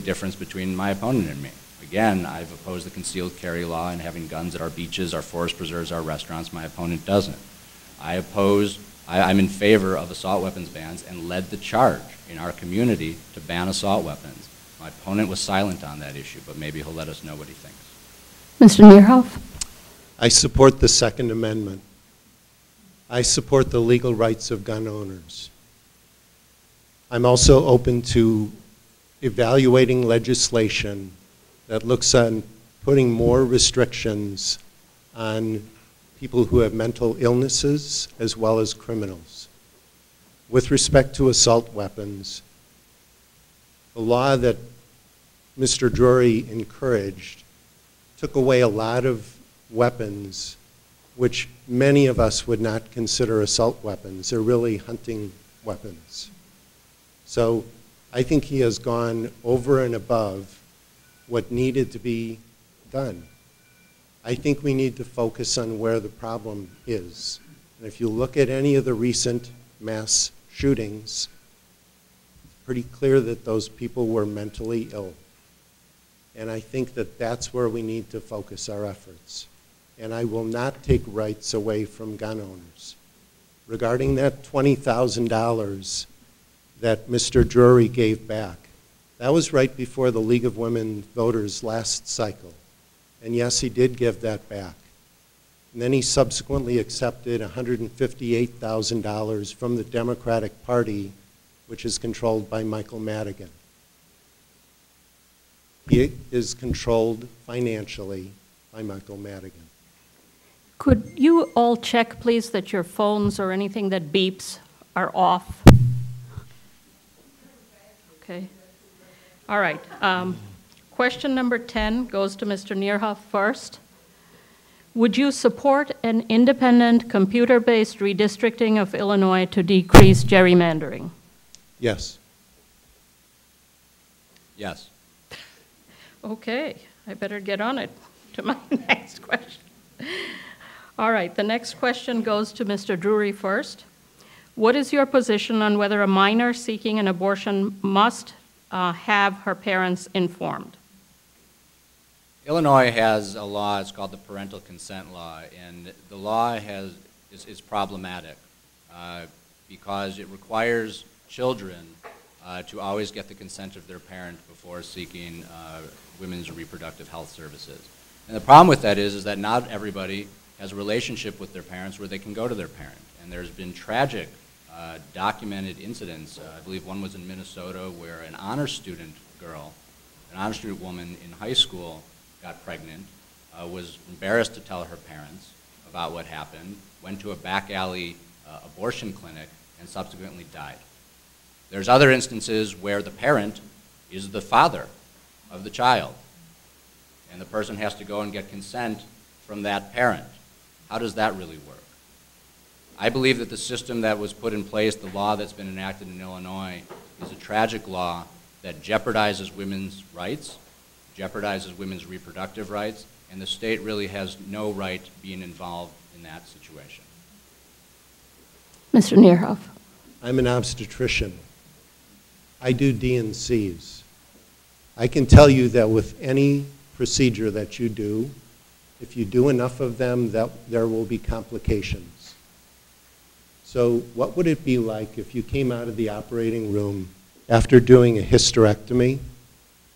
difference between my opponent and me. Again, I've opposed the concealed carry law and having guns at our beaches, our forest preserves, our restaurants. My opponent doesn't. I'm in favor of assault weapons bans and led the charge in our community to ban assault weapons. My opponent was silent on that issue, but maybe he'll let us know what he thinks. Mr. Nierhoff? I support the Second Amendment. I support the legal rights of gun owners. I'm also open to evaluating legislation that looks on putting more restrictions on people who have mental illnesses as well as criminals. With respect to assault weapons, the law that Mr. Drury encouraged took away a lot of weapons which many of us would not consider assault weapons. They're really hunting weapons. So I think he has gone over and above what needed to be done. I think we need to focus on where the problem is. And if you look at any of the recent mass shootings, it's pretty clear that those people were mentally ill. And I think that that's where we need to focus our efforts. And I will not take rights away from gun owners. Regarding that $20,000 that Mr. Drury gave back, that was right before the League of Women Voters last cycle. And yes, he did give that back. And then he subsequently accepted $158,000 from the Democratic Party, which is controlled by Michael Madigan. He is controlled financially by Michael Madigan. Could you all check, please, that your phones or anything that beeps are off? Okay. All right. Question number 10 goes to Mr. Nierhoff first. Would you support an independent, computer-based redistricting of Illinois to decrease gerrymandering? Yes. Yes. Okay, I better get on it to my next question. All right, the next question goes to Mr. Drury first. What is your position on whether a minor seeking an abortion must have her parents informed? Illinois has a law, it's called the parental consent law, and the law is problematic because it requires children to always get the consent of their parent before seeking women's reproductive health services. And the problem with that is that not everybody has a relationship with their parents where they can go to their parent. And there's been tragic documented incidents. I believe one was in Minnesota where an honor student girl, an honor student woman in high school got pregnant, was embarrassed to tell her parents about what happened, went to a back alley abortion clinic, and subsequently died. There's other instances where the parent is the father of the child, and the person has to go and get consent from that parent. How does that really work? I believe that the system that was put in place, the law that's been enacted in Illinois, is a tragic law that jeopardizes women's rights, jeopardizes women's reproductive rights, and the state really has no right being involved in that situation. Mr. Nierhoff. I'm an obstetrician. I do D&Cs. I can tell you that with any procedure that you do, if you do enough of them, there will be complications. So what would it be like if you came out of the operating room after doing a hysterectomy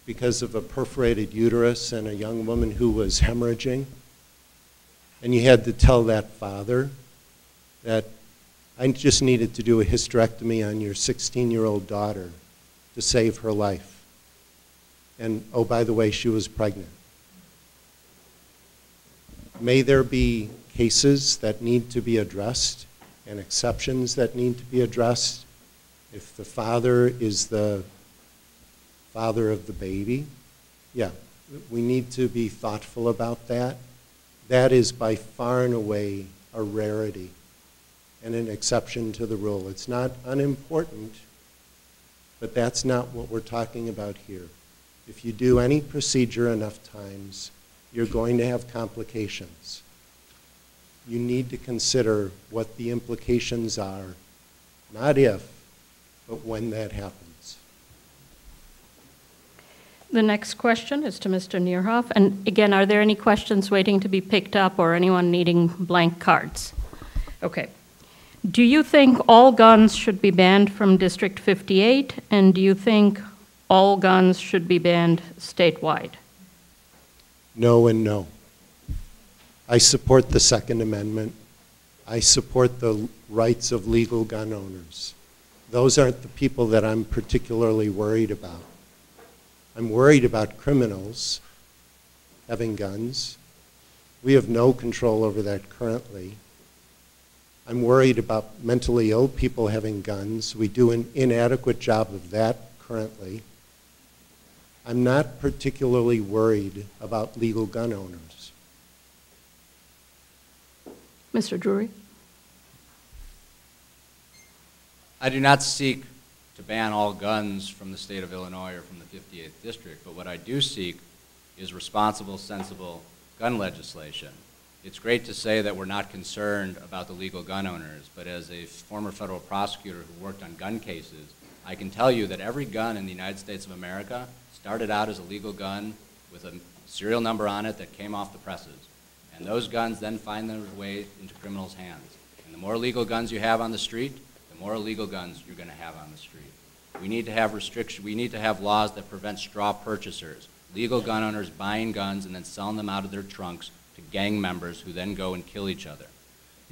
because of a perforated uterus and a young woman who was hemorrhaging, and you had to tell that father that I just needed to do a hysterectomy on your 16-year-old daughter to save her life. And, oh, by the way, she was pregnant. May there be cases that need to be addressed and exceptions that need to be addressed if the father is the father of the baby. Yeah, we need to be thoughtful about that. That is by far and away a rarity and an exception to the rule. It's not unimportant, but that's not what we're talking about here. If you do any procedure enough times, you're going to have complications. You need to consider what the implications are, not if, but when that happens. The next question is to Mr. Nierhoff. And again, are there any questions waiting to be picked up or anyone needing blank cards? Okay. Do you think all guns should be banned from District 58? And do you think all guns should be banned statewide? No and no. I support the Second Amendment. I support the rights of legal gun owners. Those aren't the people that I'm particularly worried about. I'm worried about criminals having guns. We have no control over that currently. I'm worried about mentally ill people having guns. We do an inadequate job of that currently. I'm not particularly worried about legal gun owners. Mr. Drury? I do not seek to ban all guns from the state of Illinois or from the 58th District, but what I do seek is responsible, sensible gun legislation. It's great to say that we're not concerned about the legal gun owners, but as a former federal prosecutor who worked on gun cases, I can tell you that every gun in the United States of America started out as a legal gun with a serial number on it that came off the presses. And those guns then find their way into criminals' hands. And the more legal guns you have on the street, the more illegal guns you're going to have on the street. We need to have restrictions. We need to have laws that prevent straw purchasers, legal gun owners buying guns and then selling them out of their trunks to gang members who then go and kill each other.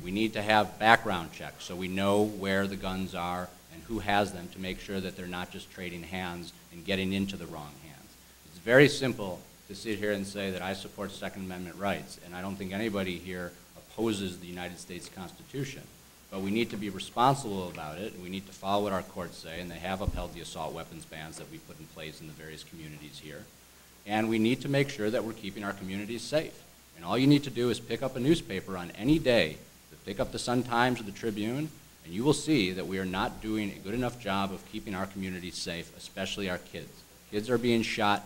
We need to have background checks so we know where the guns are and who has them to make sure that they're not just trading hands and getting into the wrong hands. It's very simple to sit here and say that I support Second Amendment rights, and I don't think anybody here opposes the United States Constitution. But we need to be responsible about it, and we need to follow what our courts say, and they have upheld the assault weapons bans that we put in place in the various communities here. And we need to make sure that we're keeping our communities safe. And all you need to do is pick up a newspaper on any day, pick up the Sun-Times or the Tribune, and you will see that we are not doing a good enough job of keeping our communities safe, especially our kids. Kids are being shot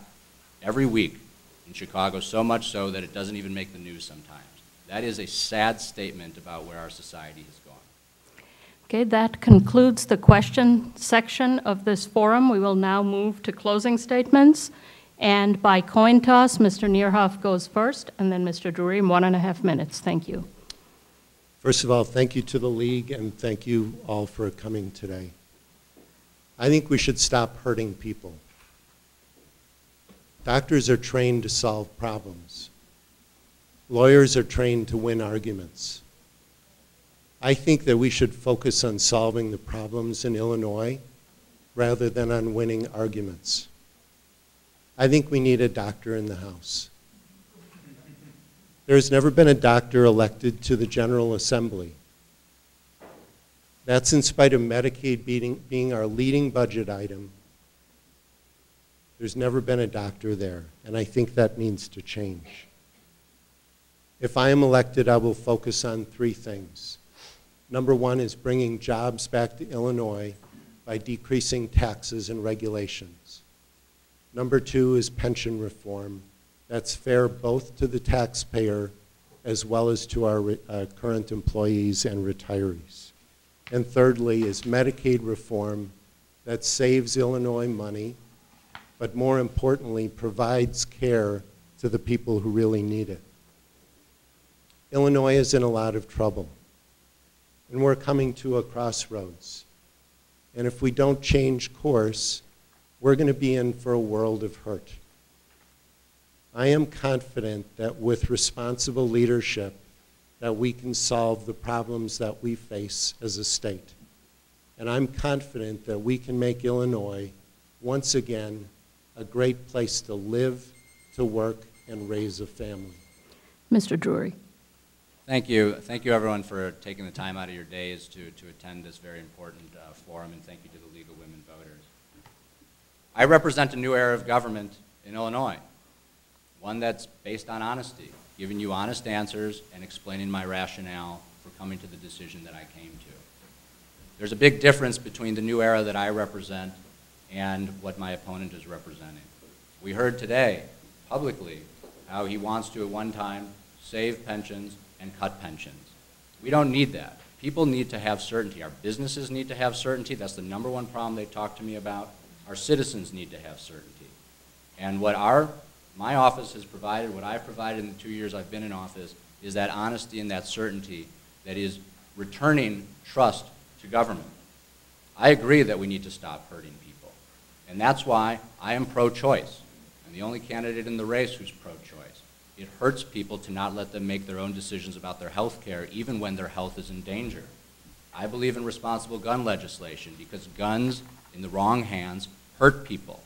every week in Chicago, so much so that it doesn't even make the news sometimes. That is a sad statement about where our society has gone. Okay, that concludes the question section of this forum. We will now move to closing statements. And by coin toss, Mr. Nierhoff goes first, and then Mr. Drury in 1.5 minutes. Thank you. First of all, thank you to the League, and thank you all for coming today. I think we should stop hurting people. Doctors are trained to solve problems. Lawyers are trained to win arguments. I think that we should focus on solving the problems in Illinois rather than on winning arguments. I think we need a doctor in the House. There's never been a doctor elected to the General Assembly. That's in spite of Medicaid being our leading budget item. There's never been a doctor there, and I think that needs to change. If I am elected, I will focus on 3 things. Number 1 is bringing jobs back to Illinois by decreasing taxes and regulations. Number 2 is pension reform. That's fair both to the taxpayer as well as to our current employees and retirees. And thirdly is Medicaid reform that saves Illinois money, but more importantly, provides care to the people who really need it. Illinois is in a lot of trouble, and we're coming to a crossroads. And if we don't change course, we're going to be in for a world of hurt. I am confident that with responsible leadership, that we can solve the problems that we face as a state. And I'm confident that we can make Illinois, once again, a great place to live, to work, and raise a family. Mr. Drury. Thank you. Thank you, everyone, for taking the time out of your days to attend this very important forum, and thank you to the League of Women Voters. I represent a new era of government in Illinois, one that's based on honesty, giving you honest answers and explaining my rationale for coming to the decision that I came to. There's a big difference between the new era that I represent and what my opponent is representing. We heard today, publicly, how he wants to, at one time, save pensions and cut pensions. We don't need that. People need to have certainty. Our businesses need to have certainty. That's the #1 problem they talk to me about. Our citizens need to have certainty. And what my office has provided, what I've provided in the 2 years I've been in office, is that honesty and that certainty that is returning trust to government. I agree that we need to stop hurting people. And that's why I am pro-choice. I'm the only candidate in the race who's pro-choice. It hurts people to not let them make their own decisions about their health care, even when their health is in danger. I believe in responsible gun legislation because guns in the wrong hands hurt people,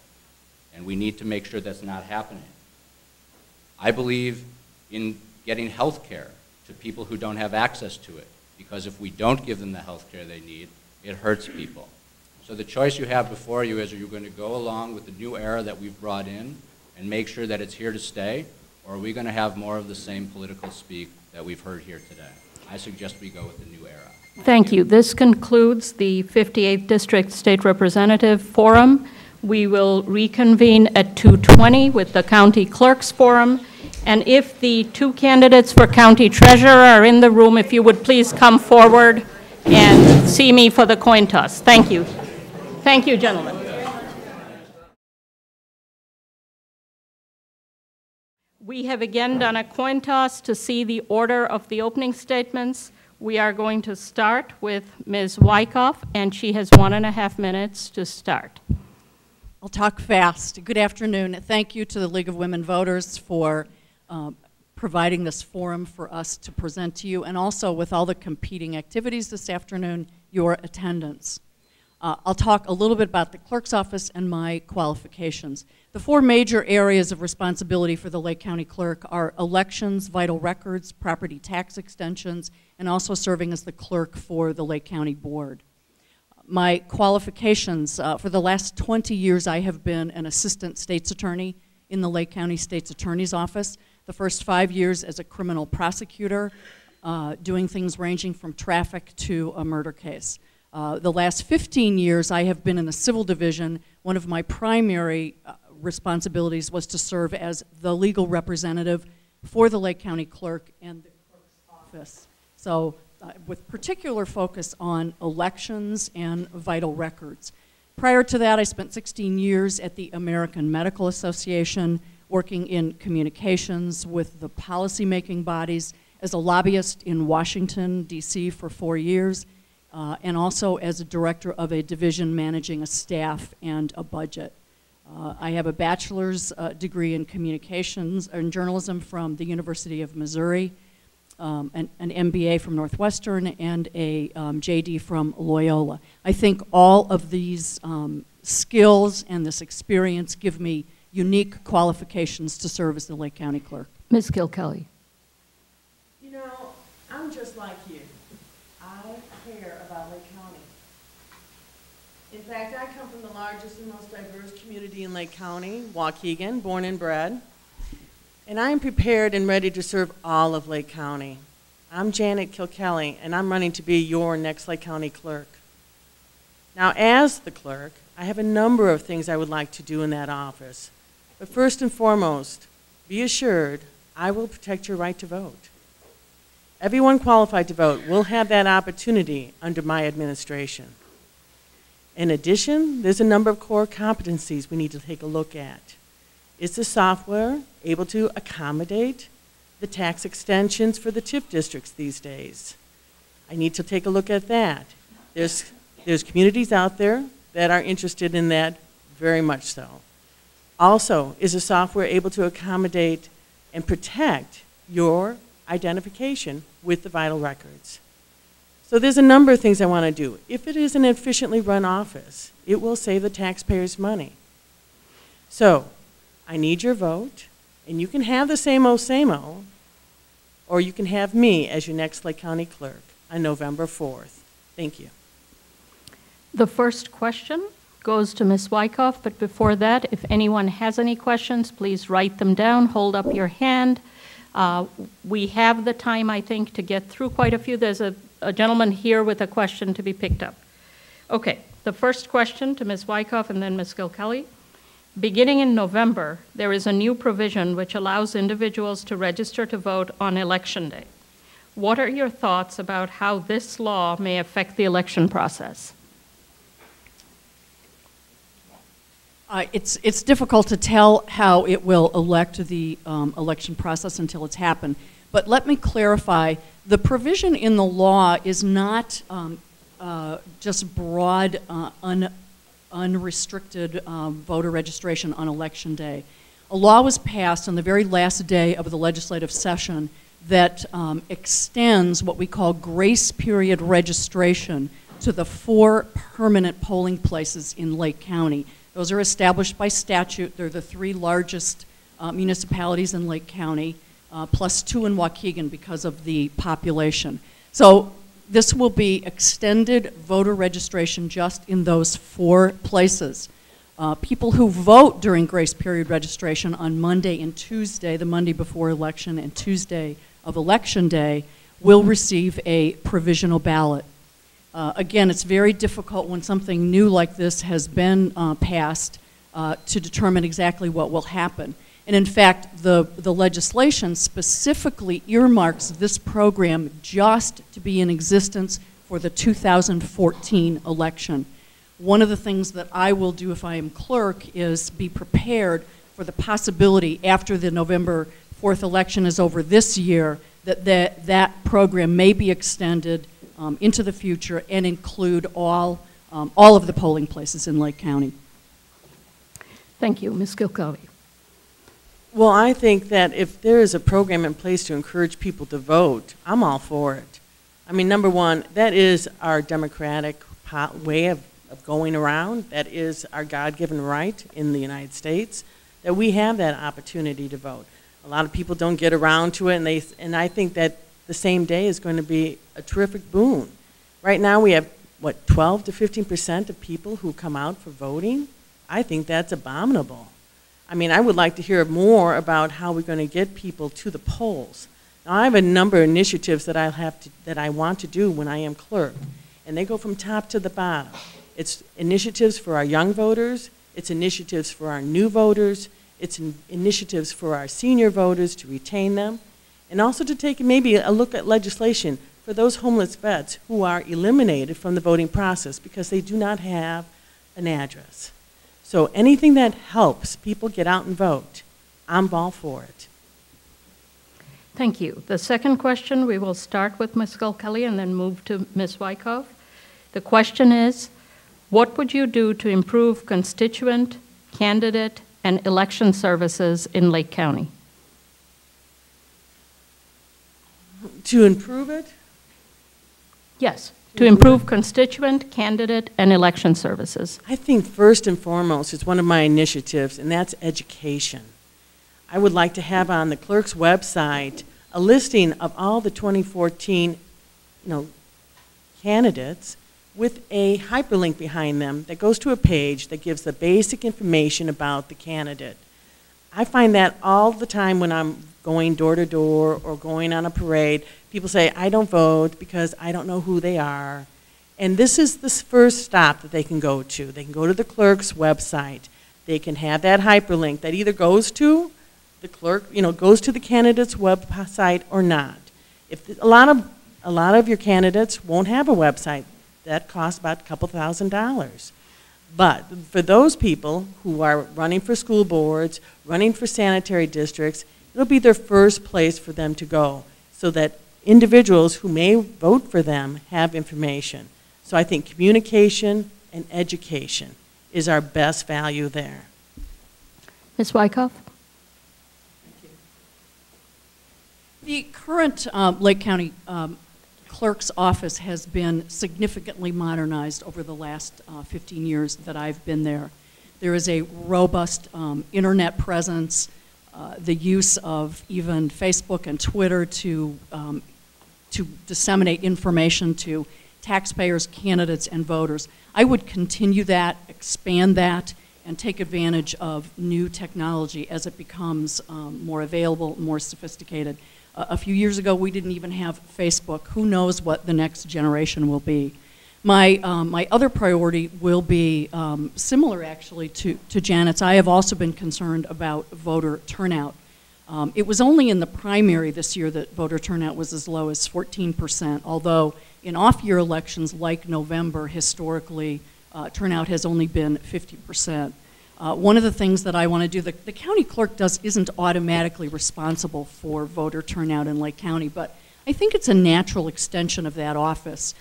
and we need to make sure that's not happening. I believe in getting health care to people who don't have access to it, because if we don't give them the health care they need, it hurts people. So the choice you have before you is, are you going to go along with the new era that we've brought in and make sure that it's here to stay, or are we going to have more of the same political speak that we've heard here today? I suggest we go with the new era. Thank you. This concludes the 58th District State Representative Forum. We will reconvene at 2:20 with the County Clerks Forum. And if the 2 candidates for County Treasurer are in the room, if you would please come forward and see me for the coin toss. Thank you. Thank you, gentlemen. We have again done a coin toss to see the order of the opening statements. We are going to start with Ms. Wyckoff, and she has 1.5 minutes to start. I'll talk fast. Good afternoon. Thank you to the League of Women Voters for providing this forum for us to present to you, and also with all the competing activities this afternoon, your attendance. I'll talk a little bit about the clerk's office and my qualifications. The four major areas of responsibility for the Lake County clerk are elections, vital records, property tax extensions, and also serving as the clerk for the Lake County Board. My qualifications, for the last 20 years I have been an assistant state's attorney in the Lake County State's Attorney's Office. The first 5 years as a criminal prosecutor, doing things ranging from traffic to a murder case. The last 15 years I have been in the civil division. One of my primary responsibilities was to serve as the legal representative for the Lake County clerk and the clerk's office. So with particular focus on elections and vital records. Prior to that, I spent 16 years at the American Medical Association, working in communications with the policymaking bodies, as a lobbyist in Washington, D.C. for 4 years, and also as a director of a division managing a staff and a budget. I have a bachelor's degree in communications and journalism from the University of Missouri, an MBA from Northwestern, and a JD from Loyola. I think all of these skills and this experience give me unique qualifications to serve as the Lake County clerk. Ms. Kilkelly. You know, I'm just like you. I care about Lake County. In fact, I come from the largest and most diverse community in Lake County, Waukegan, born and bred. And I am prepared and ready to serve all of Lake County. I'm Janet Kilkelly, and I'm running to be your next Lake County clerk. Now, as the clerk, I have a number of things I would like to do in that office. But first and foremost, be assured I will protect your right to vote. Everyone qualified to vote will have that opportunity under my administration. In addition, there's a number of core competencies we need to take a look at. Is the software able to accommodate the tax extensions for the TIF districts these days? I need to take a look at that. There's communities out there that are interested in that, very much so. Also, is the software able to accommodate and protect your identification with the vital records? So there's a number of things I want to do. If it is an efficiently run office, it will save the taxpayers money. So I need your vote, and you can have the same old, or you can have me as your next Lake County clerk on November 4th. Thank you. The first question goes to Ms. Wyckoff, but before that, if anyone has any questions, please write them down, hold up your hand. We have the time, I think, to get through quite a few. There's a gentleman here with a question to be picked up. Okay, the first question to Ms. Wyckoff and then Ms. Kilkelly. Beginning in November, there is a new provision which allows individuals to register to vote on Election Day. What are your thoughts about how this law may affect the election process? It's difficult to tell how it will affect the election process until it's happened. But let me clarify, the provision in the law is not just broad, unrestricted voter registration on Election Day. A law was passed on the very last day of the legislative session that extends what we call grace period registration to the 4 permanent polling places in Lake County. Those are established by statute. They're the 3 largest municipalities in Lake County, plus 2 in Waukegan because of the population. So this will be extended voter registration just in those 4 places. People who vote during grace period registration on Monday and Tuesday, the Monday before election and Tuesday of Election Day, will receive a provisional ballot. Again, it's very difficult when something new like this has been passed to determine exactly what will happen. And in fact, the legislation specifically earmarks this program just to be in existence for the 2014 election. One of the things that I will do if I am clerk is be prepared for the possibility after the November 4th election is over this year that program may be extended into the future and include all of the polling places in Lake County. Thank you. Ms. Kilkelly. Well, I think that if there is a program in place to encourage people to vote, I'm all for it. I mean, number one, that is our democratic way of of going around. That is our God-given right in the United States, that we have that opportunity to vote. A lot of people don't get around to it, and I think that the same day is going to be a terrific boon. Right now we have, what, 12 to 15% of people who come out for voting? I think that's abominable. I mean, I would like to hear more about how we're going to get people to the polls. Now, I have a number of initiatives that I want to do when I am clerk, and they go from top to the bottom. It's initiatives for our young voters, it's initiatives for our new voters, it's initiatives for our senior voters to retain them, and also to take maybe a look at legislation for those homeless vets who are eliminated from the voting process because they do not have an address. So anything that helps people get out and vote, I'm all for it. Thank you. The second question, we will start with Ms. Kilkelly and then move to Ms. Wyckoff. The question is, what would you do to improve constituent, candidate, and election services in Lake County? To improve it? Yes, to improve constituent, candidate, and election services. I think first and foremost is one of my initiatives, and that's education. I would like to have on the clerk's website a listing of all the 2014 candidates with a hyperlink behind them that goes to a page that gives the basic information about the candidate. I find that all the time when I'm going door to door or going on a parade, people say, I don't vote because I don't know who they are. And this is the first stop that they can go to. They can go to the clerk's website. They can have that hyperlink that either goes to the clerk, goes to the candidate's website or not. If a lot of your candidates won't have a website, that costs about a couple $1,000s. But for those people who are running for school boards, running for sanitary districts, it'll be their first place for them to go so that individuals who may vote for them have information. So I think communication and education is our best value there. Ms. Wyckoff? The current Lake County clerk's office has been significantly modernized over the last 15 years that I've been there. There is a robust internet presence, the use of even Facebook and Twitter to disseminate information to taxpayers, candidates, and voters. I would continue that, expand that, and take advantage of new technology as it becomes more available, more sophisticated. A few years ago, we didn't even have Facebook. Who knows what the next generation will be? My other priority will be similar, actually, to Janet's. I have also been concerned about voter turnout. It was only in the primary this year that voter turnout was as low as 14%, although in off-year elections like November, historically, turnout has only been 50%. One of the things that I want to do, the county clerk isn't automatically responsible for voter turnout in Lake County, but I think it's a natural extension of that office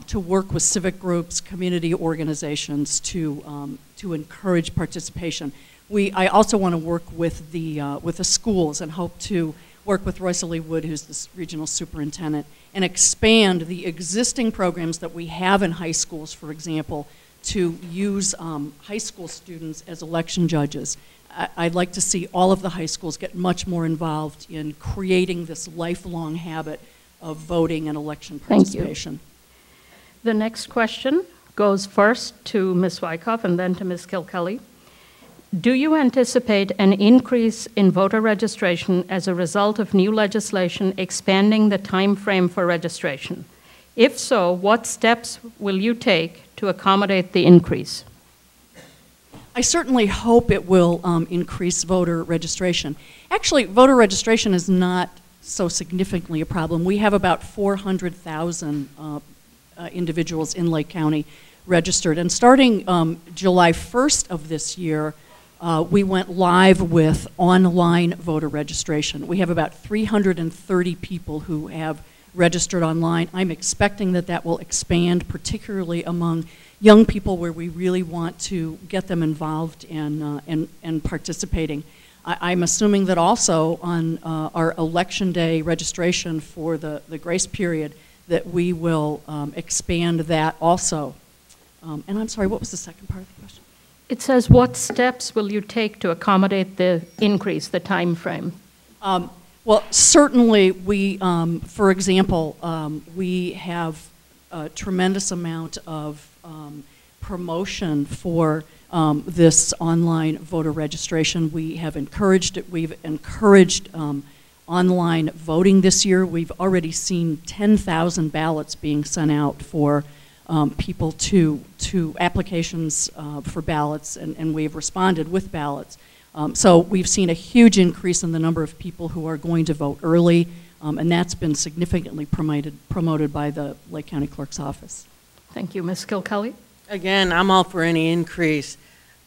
to work with civic groups, community organizations to encourage participation. I also want to work with the schools and hope to work with Royce Lee Wood, who's the regional superintendent, and expand the existing programs that we have in high schools, for example, to use high school students as election judges. I'd like to see all of the high schools get much more involved in creating this lifelong habit of voting and election participation. Thank you. The next question goes first to Ms. Wyckoff and then to Ms. Kilkelly. Do you anticipate an increase in voter registration as a result of new legislation expanding the time frame for registration? If so, what steps will you take to accommodate the increase? I certainly hope it will increase voter registration. Actually, voter registration is not so significantly a problem. We have about 400,000 individuals in Lake County registered. And starting July 1st of this year, we went live with online voter registration. We have about 330 people who have registered online. I'm expecting that will expand, particularly among young people where we really want to get them involved and participating. I'm assuming that also on our election day registration for the grace period that we will expand that also. And I'm sorry, what was the second part of the question? It says, what steps will you take to accommodate the increase, the time frame? Well, certainly we, for example, we have a tremendous amount of promotion for this online voter registration. We have encouraged it. We've encouraged online voting this year. We've already seen 10,000 ballots being sent out for people to applications for ballots, and we've responded with ballots. So we've seen a huge increase in the number of people who are going to vote early, and that's been significantly promoted by the Lake County Clerk's Office. Thank you. Ms. Kilkelly? Again, I'm all for any increase,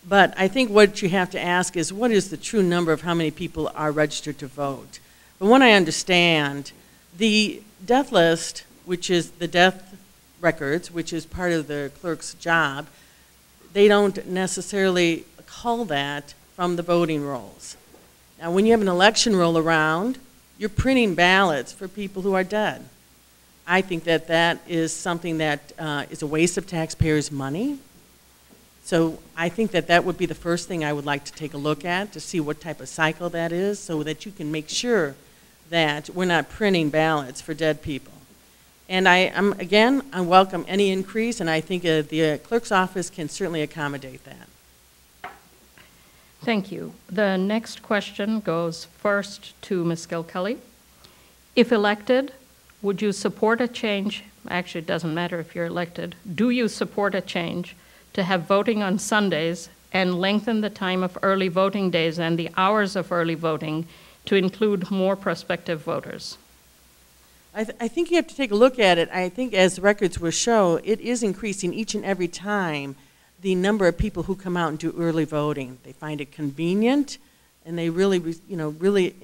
but I think what you have to ask is what is the true number of how many people are registered to vote? From what I understand, the death list, which is the death records, which is part of the clerk's job, they don't necessarily call that from the voting rolls. Now, when you have an election roll around, you're printing ballots for people who are dead. I think that that is something that is a waste of taxpayers' money. So I think that that would be the first thing I would like to take a look at to see what type of cycle that is so that you can make sure that we're not printing ballots for dead people. And I welcome any increase, and I think the clerk's office can certainly accommodate that. Thank you. The next question goes first to Ms. Kilkelly. If elected, would you support a change? Actually, it doesn't matter if you're elected. Do you support a change to have voting on Sundays and lengthen the time of early voting days and the hours of early voting to include more prospective voters? I think you have to take a look at it. I think as the records will show, it is increasing each and every time the number of people who come out and do early voting. They find it convenient, and they really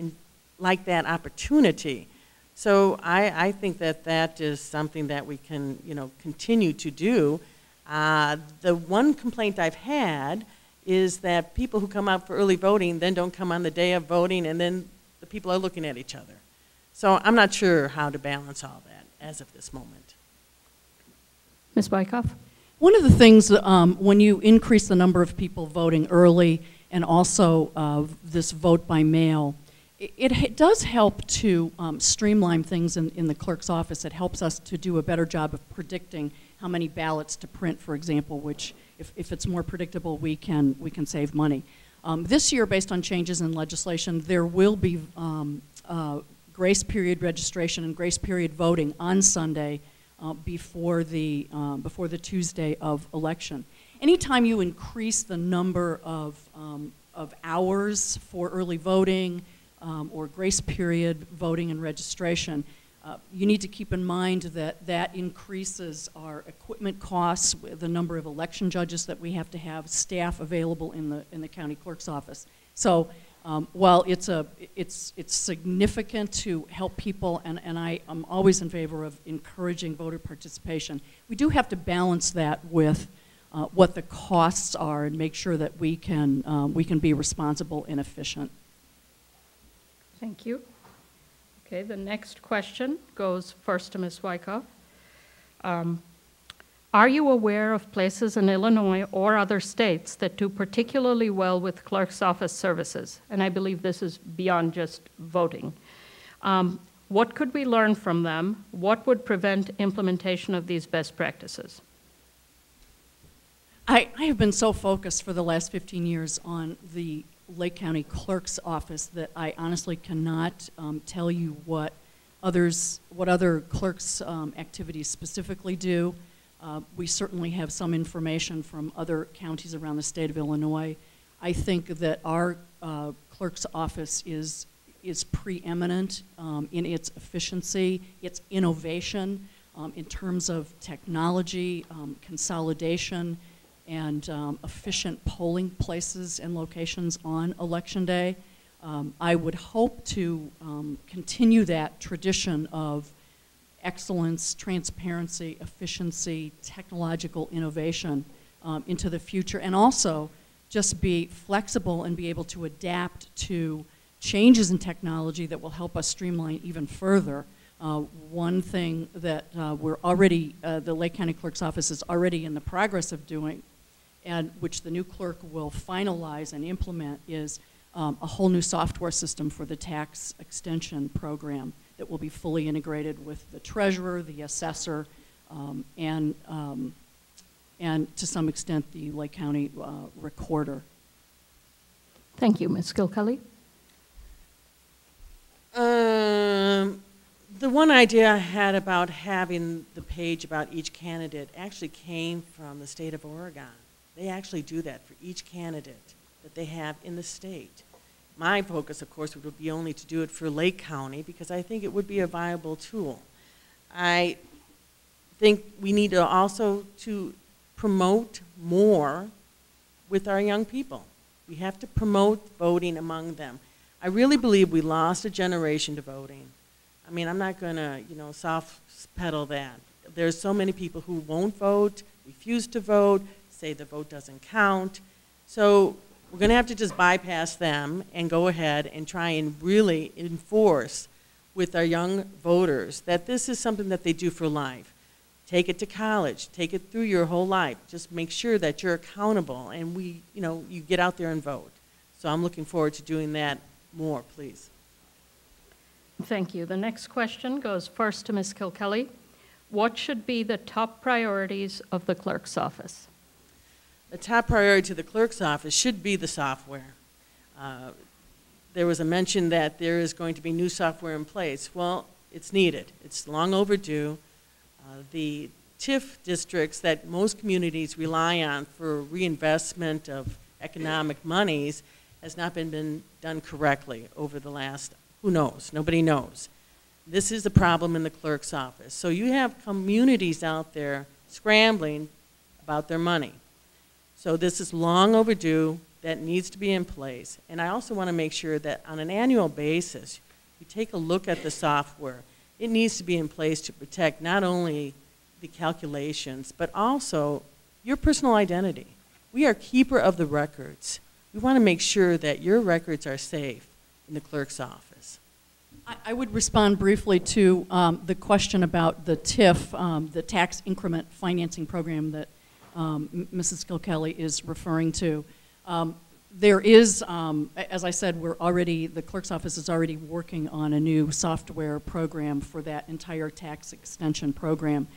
like that opportunity. So I think that that is something that we can, continue to do. The one complaint I've had is that people who come out for early voting then don't come on the day of voting, and then the people are looking at each other. So I'm not sure how to balance all that as of this moment. Ms. Wyckoff? One of the things when you increase the number of people voting early and also this vote by mail, it does help to streamline things in the clerk's office. It helps us to do a better job of predicting how many ballots to print, for example, which if it's more predictable, we can save money. This year, based on changes in legislation, there will be grace period registration and grace period voting on Sunday before the Tuesday of election. Anytime you increase the number of hours for early voting or grace period voting and registration, you need to keep in mind that that increases our equipment costs, the number of election judges that we have to have, staff available in the county clerk's office. So while it's significant to help people, and I'm always in favor of encouraging voter participation, we do have to balance that with what the costs are and make sure that we can be responsible and efficient. Thank you. Okay, the next question goes first to Ms. Wyckoff. Are you aware of places in Illinois or other states that do particularly well with clerk's office services? And I believe this is beyond just voting. What could we learn from them? What would prevent implementation of these best practices? I have been so focused for the last 15 years on the Lake County Clerk's Office that I honestly cannot tell you what other clerks' activities specifically do. We certainly have some information from other counties around the state of Illinois. I think that our clerk's office is preeminent in its efficiency, its innovation in terms of technology, consolidation, and efficient polling places and locations on Election Day. I would hope to continue that tradition of excellence, transparency, efficiency, technological innovation into the future, and also just be flexible and be able to adapt to changes in technology that will help us streamline even further One thing that we're already, the Lake County Clerk's Office is already in the progress of doing, and which the new clerk will finalize and implement, is a whole new software system for the tax extension program that will be fully integrated with the treasurer, the assessor, and to some extent the Lake County recorder. Thank you, Ms. Kilkelly. The one idea I had about having the page about each candidate actually came from the state of Oregon. They actually do that for each candidate that they have in the state. My focus, of course, would be only to do it for Lake County because I think it would be a viable tool. I think we need to also to promote more with our young people. We have to promote voting among them. I really believe we lost a generation to voting. I mean, I'm not going to, soft pedal that. There's so many people who won't vote, refuse to vote, say the vote doesn't count. So we're going to have to just bypass them and go ahead and try and really enforce with our young voters that this is something that they do for life. Take it to college, take it through your whole life. Just make sure that you're accountable and you get out there and vote. So I'm looking forward to doing that more, please. Thank you. The next question goes first to Ms. Kilkelly. What should be the top priorities of the clerk's office? The top priority to the clerk's office should be the software. There was a mention that there is going to be new software in place. Well, it's needed. It's long overdue. The TIF districts that most communities rely on for reinvestment of economic monies has not been done correctly over the last, who knows? Nobody knows. This is the problem in the clerk's office. So you have communities out there scrambling about their money. So this is long overdue. That needs to be in place. And I also want to make sure that on an annual basis, you take a look at the software. It needs to be in place to protect not only the calculations, but also your personal identity. We are keeper of the records. We want to make sure that your records are safe in the clerk's office. I would respond briefly to the question about the TIF, the tax increment financing program that Mrs. Kilkelly is referring to. There is, as I said, the clerk's office is already working on a new software program for that entire tax extension program.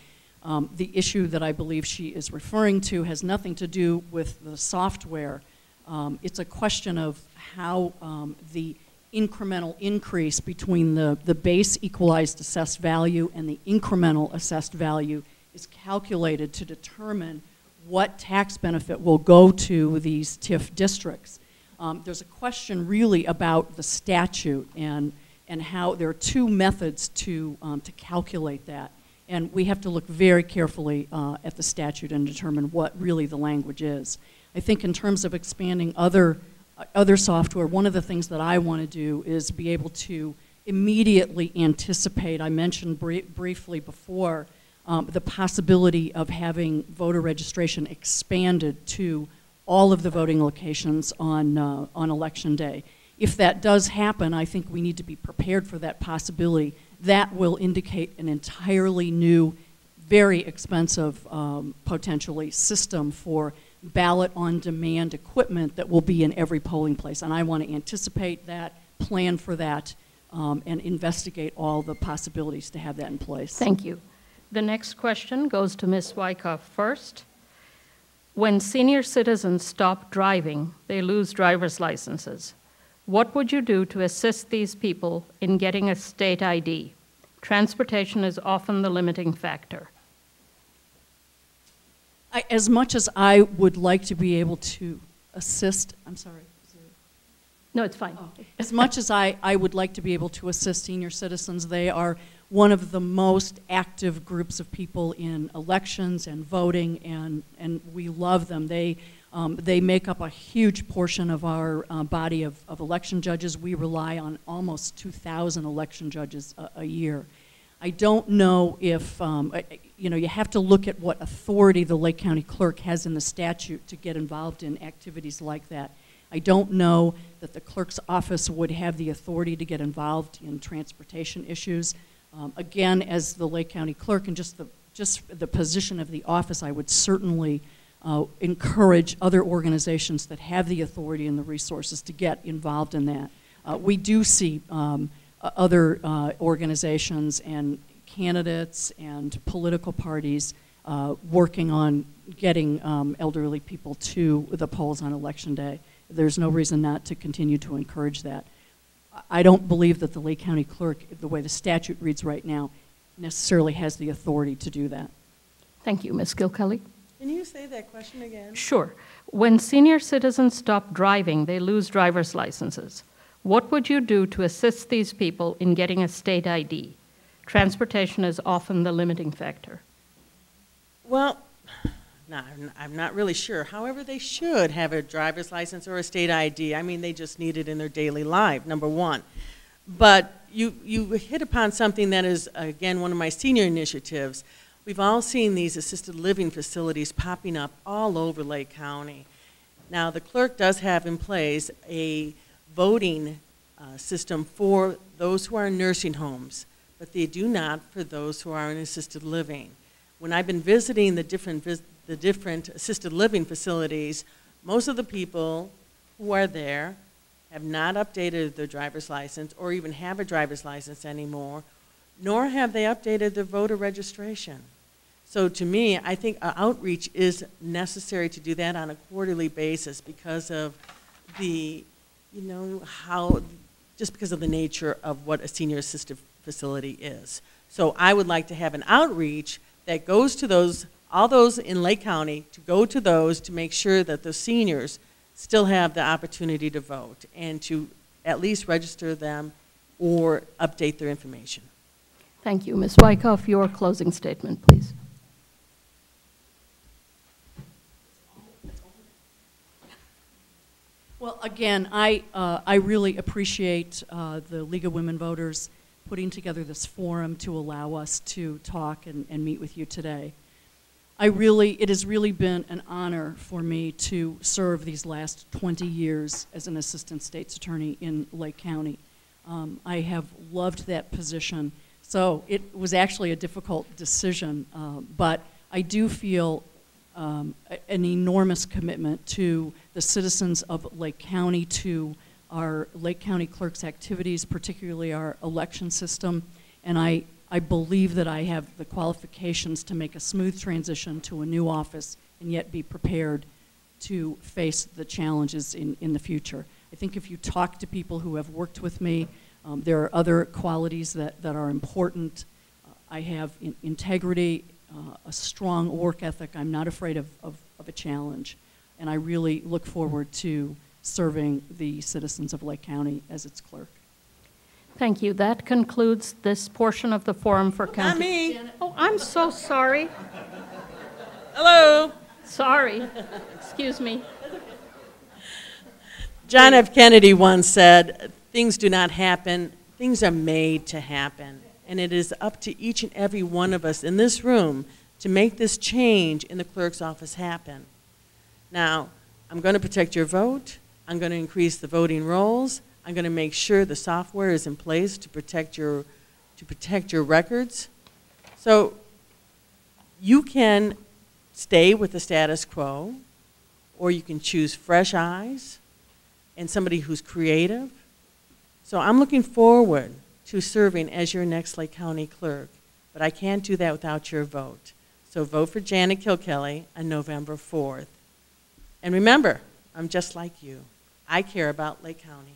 The issue that I believe she is referring to has nothing to do with the software. It's a question of how the incremental increase between the base equalized assessed value and the incremental assessed value is calculated to determine what tax benefit will go to these TIF districts. There's a question really about the statute and how there are two methods to calculate that. And we have to look very carefully at the statute and determine what really the language is. I think in terms of expanding other software, one of the things that I want to do is be able to immediately anticipate, I mentioned briefly before, the possibility of having voter registration expanded to all of the voting locations on Election Day. If that does happen, I think we need to be prepared for that possibility. That will indicate an entirely new, very expensive, potentially, system for ballot-on-demand equipment that will be in every polling place. And I want to anticipate that, plan for that, and investigate all the possibilities to have that in place. Thank you. The next question goes to Ms. Wyckoff first. When senior citizens stop driving, they lose driver's licenses. What would you do to assist these people in getting a state ID? Transportation is often the limiting factor. As much as I would like to be able to assist, I'm sorry. No, it's fine. Oh. As much as I would like to be able to assist senior citizens, they are one of the most active groups of people in elections and voting, and we love them. They make up a huge portion of our body of election judges. We rely on almost 2,000 election judges a year. I don't know if, you have to look at what authority the Lake County Clerk has in the statute to get involved in activities like that. I don't know that the clerk's office would have the authority to get involved in transportation issues. Again, as the Lake County Clerk and just the position of the office, I would certainly encourage other organizations that have the authority and the resources to get involved in that. We do see other organizations and candidates and political parties working on getting elderly people to the polls on Election Day. There's no reason not to continue to encourage that. I don't believe that the Lake County Clerk, the way the statute reads right now, necessarily has the authority to do that. Thank you. Ms. Gilkelly? Can you say that question again? Sure. When senior citizens stop driving, they lose driver's licenses. What would you do to assist these people in getting a state ID? Transportation is often the limiting factor. Well, no, I'm not really sure. However, they should have a driver's license or a state ID. I mean, they just need it in their daily life, number one. But you hit upon something that is, again, one of my senior initiatives. We've all seen these assisted living facilities popping up all over Lake County. Now, the clerk does have in place a voting system for those who are in nursing homes, but they do not for those who are in assisted living. When I've been visiting the different assisted living facilities, most of the people who are there have not updated their driver's license or even have a driver's license anymore, nor have they updated their voter registration. So to me, I think outreach is necessary to do that on a quarterly basis because of the, just because of the nature of what a senior assisted facility is. So I would like to have an outreach that goes to all those in Lake County, to go to those to make sure that the seniors still have the opportunity to vote and to at least register them or update their information. Thank you. Ms. Wyckoff, your closing statement, please. Well, again, I really appreciate the League of Women Voters putting together this forum to allow us to talk and meet with you today. It has really been an honor for me to serve these last 20 years as an assistant state's attorney in Lake County. I have loved that position. So it was actually a difficult decision, but I do feel an enormous commitment to the citizens of Lake County, to our Lake County Clerk's activities, particularly our election system, and I believe that I have the qualifications to make a smooth transition to a new office and yet be prepared to face the challenges in the future. I think if you talk to people who have worked with me, there are other qualities that are important. I have integrity, a strong work ethic. I'm not afraid of a challenge. And I really look forward to serving the citizens of Lake County as its clerk. Thank you. That concludes this portion of the forum for county. Not me. Oh, I'm so sorry. Hello. Sorry. Excuse me. John F. Kennedy once said, things do not happen, things are made to happen. And it is up to each and every one of us in this room to make this change in the clerk's office happen. Now, I'm going to protect your vote. I'm going to increase the voting rolls. I'm going to make sure the software is in place to protect your records. So you can stay with the status quo, or you can choose fresh eyes and somebody who's creative. So I'm looking forward to serving as your next Lake County clerk, but I can't do that without your vote. So vote for Janet Kilkelly on November 4th. And remember, I'm just like you. I care about Lake County.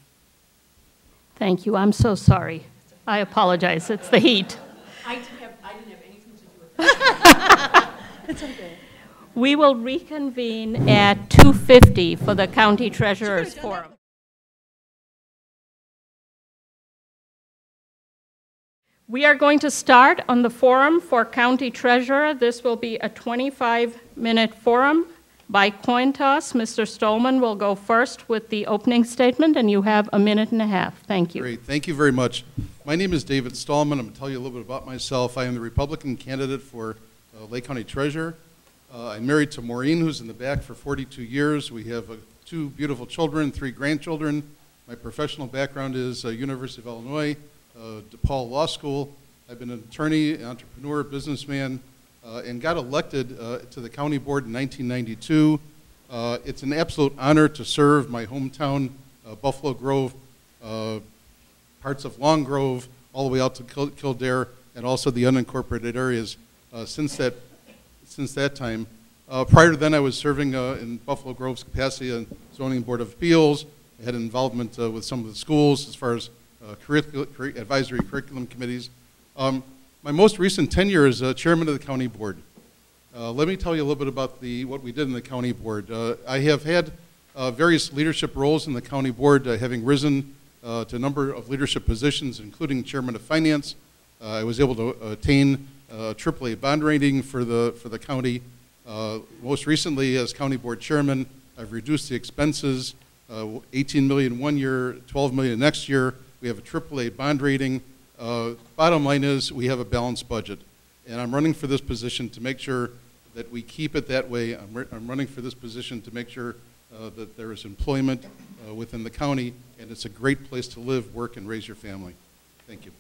Thank you. I'm so sorry. I apologize. It's the heat. I didn't have anything to do with that. It's okay. We will reconvene at 2:50 for the County Treasurer's Forum. We are going to start on the forum for County Treasurer. This will be a 25-minute forum by coin toss. Mr. Stolman will go first with the opening statement, and you have a minute and a half. Thank you. Great. Thank you very much. My name is David Stallman. I'm going to tell you a little bit about myself. I am the Republican candidate for Lake County Treasurer. I'm married to Maureen, who's in the back, for 42 years. We have 2 beautiful children, 3 grandchildren. My professional background is University of Illinois, DePaul Law School, I've been an attorney, entrepreneur, businessman, and got elected to the county board in 1992. It's an absolute honor to serve my hometown, Buffalo Grove, parts of Long Grove, all the way out to Kildare, and also the unincorporated areas since that time. Prior to then, I was serving in Buffalo Grove's capacity on Zoning Board of Appeals. I had involvement with some of the schools as far as advisory curriculum committees. My most recent tenure is chairman of the county board. Let me tell you a little bit about what we did in the county board. I have had various leadership roles in the county board, having risen to a number of leadership positions, including chairman of finance. I was able to attain a AAA bond rating for the county. Most recently, as county board chairman, I've reduced the expenses, $18 million one year, $12 million next year. We have a AAA bond rating. Bottom line is we have a balanced budget. And I'm running for this position to make sure that we keep it that way. I'm running for this position to make sure that there is employment within the county, and it's a great place to live, work, and raise your family. Thank you.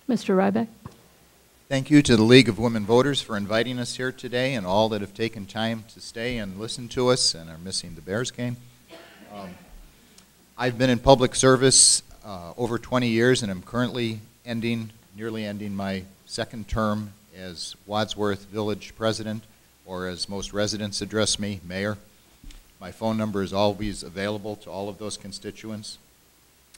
Mr. Ryback? Thank you to the League of Women Voters for inviting us here today, and all that have taken time to stay and listen to us and are missing the Bears game. I've been in public service over 20 years, and I'm currently nearly ending my second term as Wadsworth Village President, or as most residents address me, Mayor. My phone number is always available to all of those constituents.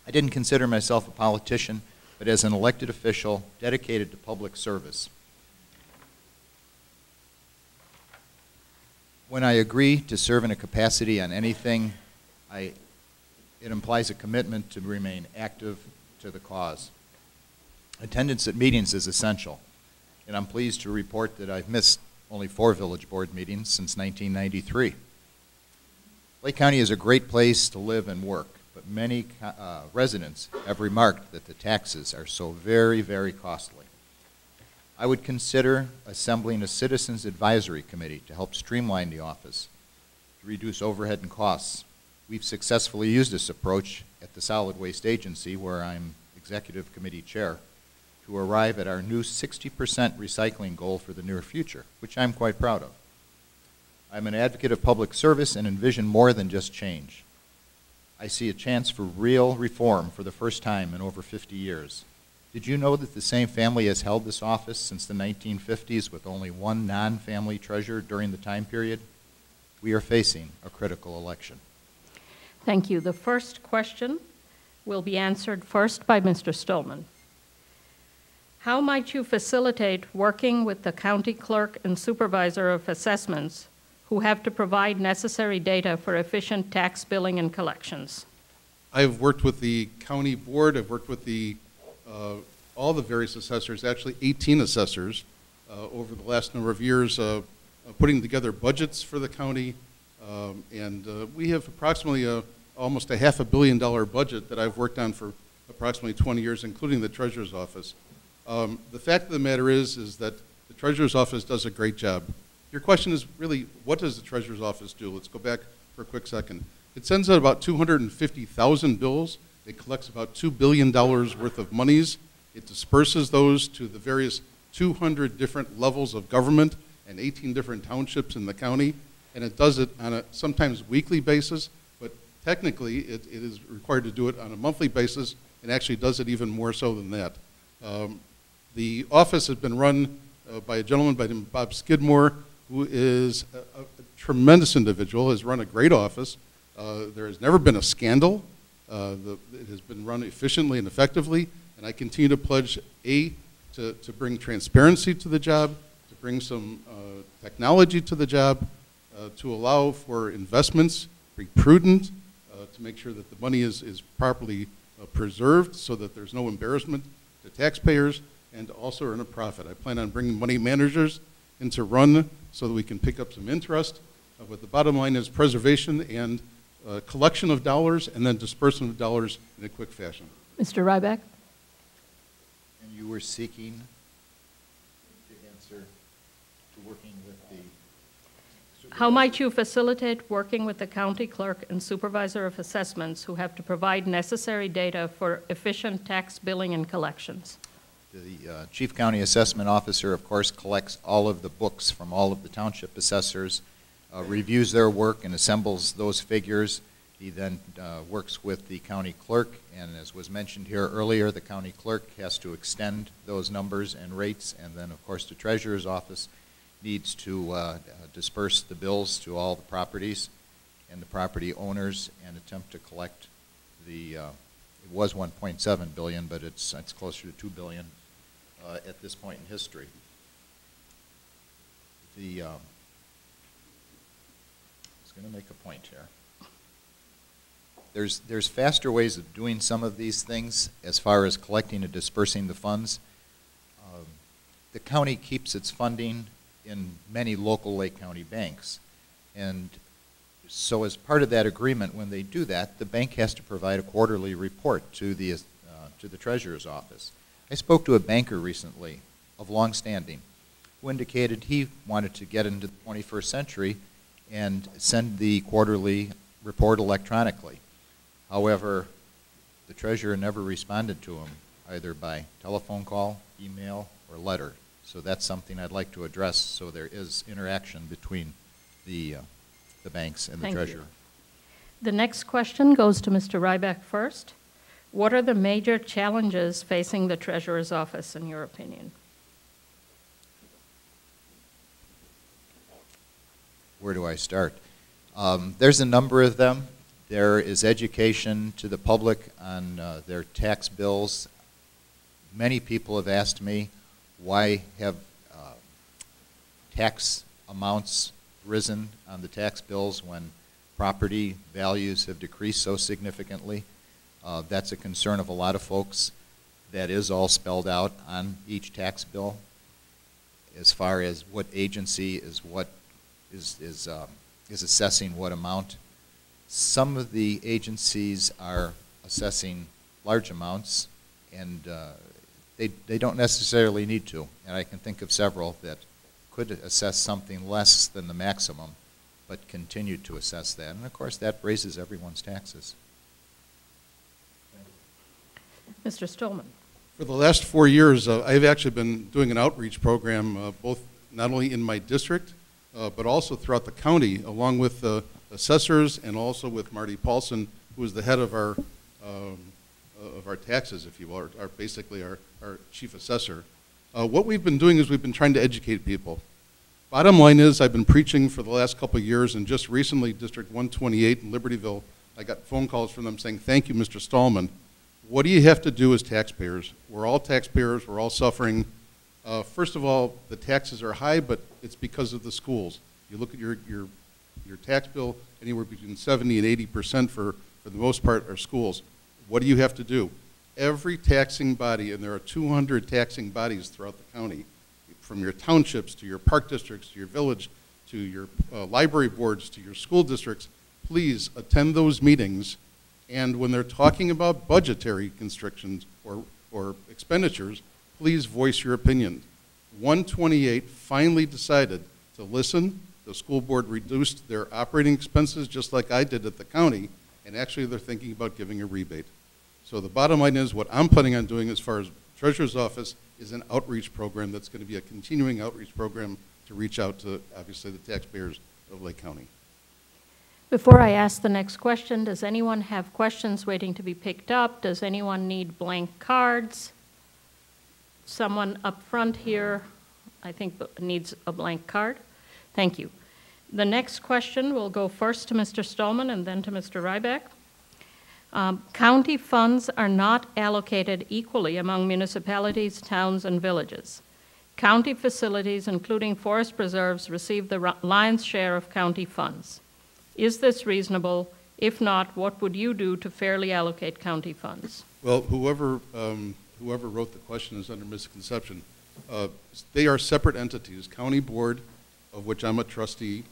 I didn't consider myself a politician, but as an elected official dedicated to public service. When I agree to serve in a capacity on anything, it implies a commitment to remain active to the cause. Attendance at meetings is essential, and I'm pleased to report that I've missed only 4 village board meetings since 1993. Lake County is a great place to live and work, but many residents have remarked that the taxes are so very, very costly. I would consider assembling a Citizens Advisory Committee to help streamline the office, to reduce overhead and costs. We've successfully used this approach at the Solid Waste Agency, where I'm Executive Committee Chair, to arrive at our new 60% recycling goal for the near future, which I'm quite proud of. I'm an advocate of public service and envision more than just change. I see a chance for real reform for the first time in over 50 years. Did you know that the same family has held this office since the 1950s with only one non-family treasurer during the time period? We are facing a critical election. Thank you. The first question will be answered first by Mr. Stolman. How might you facilitate working with the county clerk and supervisor of assessments who have to provide necessary data for efficient tax billing and collections? I've worked with the county board. I've worked with all the various assessors, actually 18 assessors, over the last number of years, putting together budgets for the county. We have approximately almost a $500 million budget that I've worked on for approximately 20 years, including the Treasurer's Office. The fact of the matter is that the Treasurer's Office does a great job. Your question is really, what does the Treasurer's Office do? Let's go back for a quick second. It sends out about 250,000 bills. It collects about $2 billion worth of monies. It disperses those to the various 200 different levels of government and 18 different townships in the county. And it does it on a sometimes weekly basis, but technically it is required to do it on a monthly basis, and actually does it even more so than that. The office has been run by a gentleman by the name of Bob Skidmore, who is a tremendous individual, has run a great office. There has never been a scandal. It has been run efficiently and effectively, and I continue to pledge, to bring transparency to the job, to bring some technology to the job, to allow for investments, be prudent, to make sure that the money is properly preserved so that there's no embarrassment to taxpayers, and also earn a profit. I plan on bringing money managers into run so that we can pick up some interest, but the bottom line is preservation and collection of dollars and then disbursement of dollars in a quick fashion. Mr. Ryback? And you were seeking to answer to working with the... How might you facilitate working with the county clerk and supervisor of assessments who have to provide necessary data for efficient tax billing and collections? The Chief County Assessment Officer, of course, collects all of the books from all of the township assessors, reviews their work and assembles those figures. He then works with the county clerk, and as was mentioned here earlier, the county clerk has to extend those numbers and rates, and then, of course, the treasurer's office needs to disperse the bills to all the properties and the property owners and attempt to collect the, it was 1.7 billion, but it's closer to 2 billion at this point in history. I was going to make a point here. There's faster ways of doing some of these things as far as collecting and dispersing the funds. The county keeps its funding in many local Lake County banks. And so as part of that agreement, when they do that, the bank has to provide a quarterly report to the treasurer's office. I spoke to a banker recently of long standing who indicated he wanted to get into the 21st century and send the quarterly report electronically. However, the treasurer never responded to him, either by telephone call, email, or letter. So that's something I'd like to address, so there is interaction between the banks and the treasurer. The next question goes to Mr. Ryback first. What are the major challenges facing the treasurer's office, in your opinion? Where do I start? There's a number of them. There is education to the public on their tax bills. Many people have asked me, why have tax amounts risen on the tax bills when property values have decreased so significantly? That's a concern of a lot of folks. That is all spelled out on each tax bill as far as what agency is assessing what amount. Some of the agencies are assessing large amounts, and they don't necessarily need to. And I can think of several that could assess something less than the maximum, but continue to assess that. And of course, that raises everyone's taxes. Mr. Stillman. For the last 4 years, I've actually been doing an outreach program, both not only in my district, but also throughout the county, along with assessors and also with Marty Paulson, who is the head of our taxes, if you will, basically our chief assessor. What we've been doing is we've been trying to educate people. Bottom line is I've been preaching for the last couple of years, and just recently, District 128 in Libertyville, I got phone calls from them saying, thank you, Mr. Stallman. What do you have to do as taxpayers? We're all taxpayers, we're all suffering. First of all, the taxes are high, but it's because of the schools. You look at your tax bill, anywhere between 70 and 80% for the most part are schools. What do you have to do? Every taxing body, and there are 200 taxing bodies throughout the county, from your townships to your park districts to your village to your library boards to your school districts, please attend those meetings. And when they're talking about budgetary constrictions or expenditures, please voice your opinion. 128 finally decided to listen. The school board reduced their operating expenses just like I did at the county, and actually they're thinking about giving a rebate. So the bottom line is what I'm planning on doing as far as Treasurer's Office is an outreach program that's going to be a continuing outreach program to reach out to, obviously, the taxpayers of Lake County. Before I ask the next question, does anyone have questions waiting to be picked up? Does anyone need blank cards? Someone up front here, I think, needs a blank card. Thank you. The next question will go first to Mr. Stallman and then to Mr. Ryback. County funds are not allocated equally among municipalities, towns, and villages. County facilities, including forest preserves, receive the lion's share of county funds. Is this reasonable? If not, what would you do to fairly allocate county funds? Well, whoever wrote the question is under misconception. They are separate entities. County Board, of which I'm a trustee,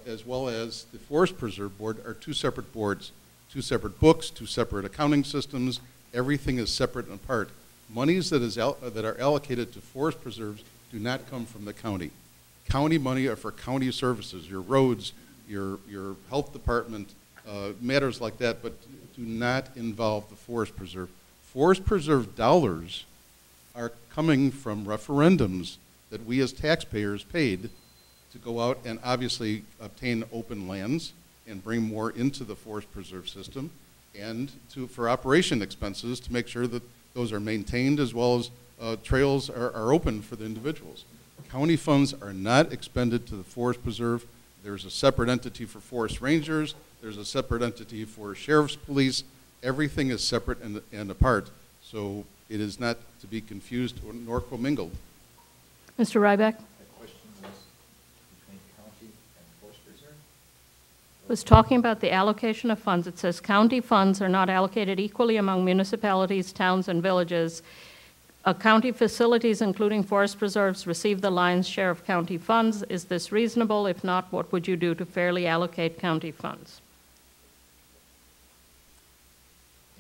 as well as the Forest Preserve Board are two separate boards, two separate books, two separate accounting systems. Everything is separate and apart. Monies that are allocated to forest preserves do not come from the county. County money are for county services, your roads, your health department, matters like that, but do not involve the forest preserve. Forest preserve dollars are coming from referendums that we as taxpayers paid to go out and obviously obtain open lands and bring more into the forest preserve system, and for operation expenses to make sure that those are maintained, as well as trails are open for the individuals. County funds are not expended to the forest preserve. There's a separate entity for forest rangers. There's a separate entity for sheriff's police. Everything is separate and apart, so it is not to be confused nor commingled. Mr. Ryback? Was talking about the allocation of funds. It says county funds are not allocated equally among municipalities, towns, and villages. County facilities, including forest preserves, receive the lion's share of county funds. Is this reasonable? If not, what would you do to fairly allocate county funds?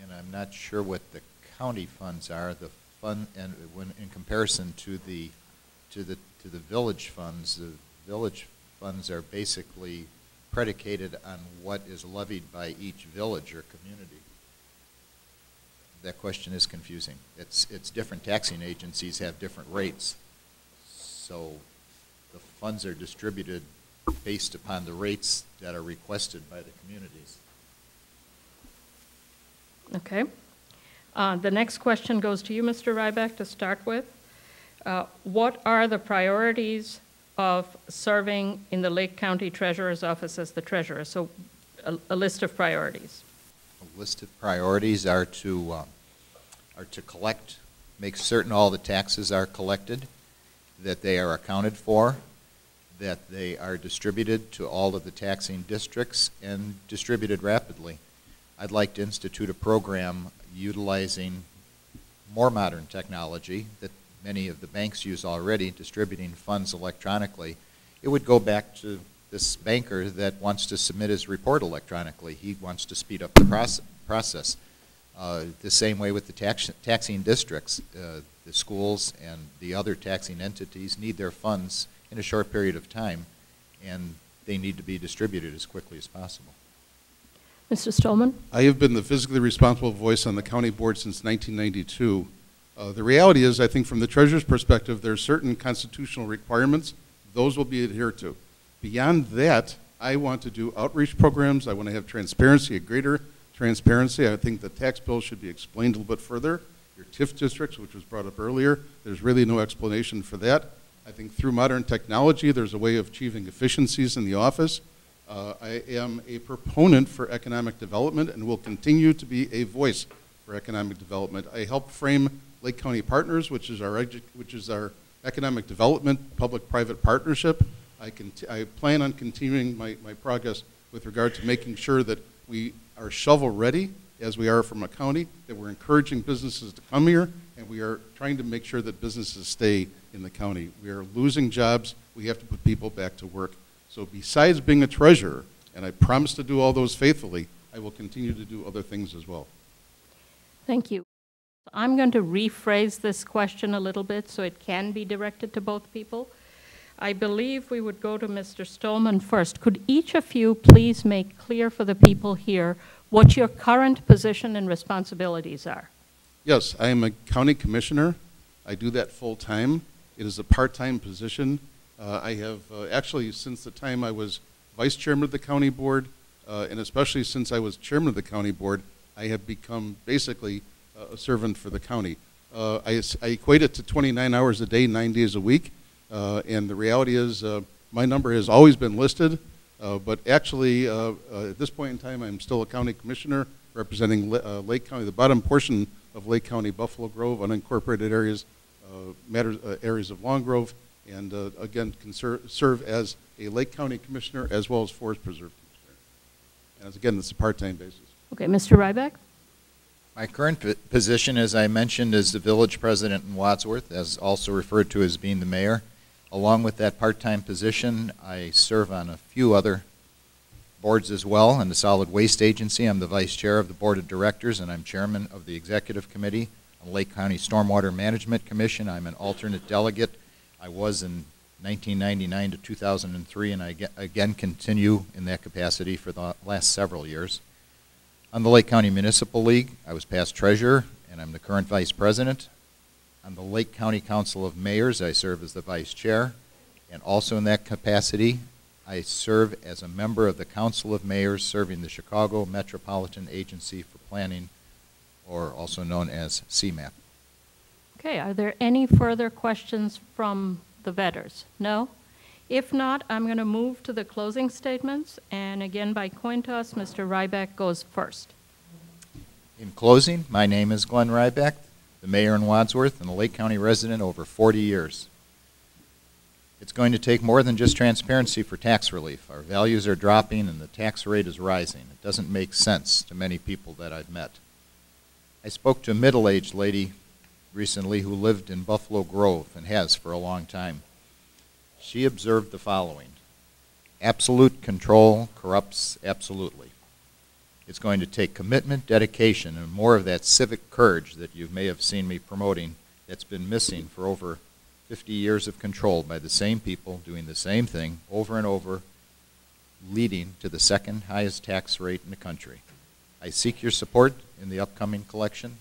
And I'm not sure what the county funds are. The fund, and when in comparison to the village funds are basically predicated on what is levied by each village or community. That question is confusing. It's different taxing agencies have different rates. So the funds are distributed based upon the rates that are requested by the communities. Okay. The next question goes to you, Mr. Ryback, to start with. What are the priorities of serving in the Lake County Treasurer's Office as the treasurer? So a list of priorities. A list of priorities are to collect, make certain all the taxes are collected, that they are accounted for, that they are distributed to all of the taxing districts and distributed rapidly. I'd like to institute a program utilizing more modern technology that many of the banks use already, distributing funds electronically. It would go back to this banker that wants to submit his report electronically. He wants to speed up the process. The same way with the taxing districts. The schools and the other taxing entities need their funds in a short period of time, and they need to be distributed as quickly as possible. Mr. Stolman? I have been the fiscally responsible voice on the county board since 1992. The reality is, I think from the treasurer's perspective, there are certain constitutional requirements. Those will be adhered to. Beyond that, I want to do outreach programs. I want to have transparency, a greater transparency. I think the tax bill should be explained a little bit further. Your TIF districts, which was brought up earlier, there's really no explanation for that. I think through modern technology, there's a way of achieving efficiencies in the office. I am a proponent for economic development and will continue to be a voice for economic development. I helped frame Lake County Partners, which is our economic development public-private partnership. I plan on continuing my progress with regard to making sure that we are shovel-ready, as we are from a county, that we're encouraging businesses to come here, and we are trying to make sure that businesses stay in the county. We are losing jobs. We have to put people back to work. So besides being a treasurer, and I promise to do all those faithfully, I will continue to do other things as well. Thank you. I'm going to rephrase this question a little bit so it can be directed to both people. I believe we would go to Mr. Stolman first. Could each of you please make clear for the people here what your current position and responsibilities are? Yes, I am a county commissioner. I do that full time. It is a part-time position. I have actually, since the time I was vice chairman of the county board, and especially since I was chairman of the county board, I have become basically a servant for the county. I equate it to 29 hours a day, 9 days a week, and the reality is my number has always been listed, but actually at this point in time I'm still a county commissioner representing Lake County, the bottom portion of Lake County, Buffalo Grove, unincorporated areas, areas of Long Grove, and again can serve as a Lake County commissioner as well as Forest Preserve commissioner. And again, it's a part-time basis. Okay, Mr. Ryback? My current position, as I mentioned, is the village president in Wadsworth, as also referred to as being the mayor. Along with that part-time position, I serve on a few other boards as well. In the Solid Waste Agency, I'm the vice chair of the board of directors, and I'm chairman of the executive committee. On Lake County Stormwater Management Commission, I'm an alternate delegate. I was in 1999 to 2003, and I again continue in that capacity for the last several years. On the Lake County Municipal League, I was past treasurer, and I'm the current vice president. On the Lake County Council of Mayors, I serve as the vice chair, and also in that capacity, I serve as a member of the Council of Mayors serving the Chicago Metropolitan Agency for Planning, or also known as CMAP. Okay, are there any further questions from the vetters? No? If not, I'm going to move to the closing statements, and again, by coin toss, Mr. Ryback goes first. In closing, my name is Glenn Ryback, the mayor in Wadsworth and a Lake County resident over 40 years. It's going to take more than just transparency for tax relief. Our values are dropping and the tax rate is rising. It doesn't make sense to many people that I've met. I spoke to a middle-aged lady recently who lived in Buffalo Grove and has for a long time. She observed the following: absolute control corrupts absolutely. It's going to take commitment, dedication, and more of that civic courage that you may have seen me promoting that's been missing for over 50 years of control by the same people doing the same thing over and over, leading to the second highest tax rate in the country. I seek your support in the upcoming election,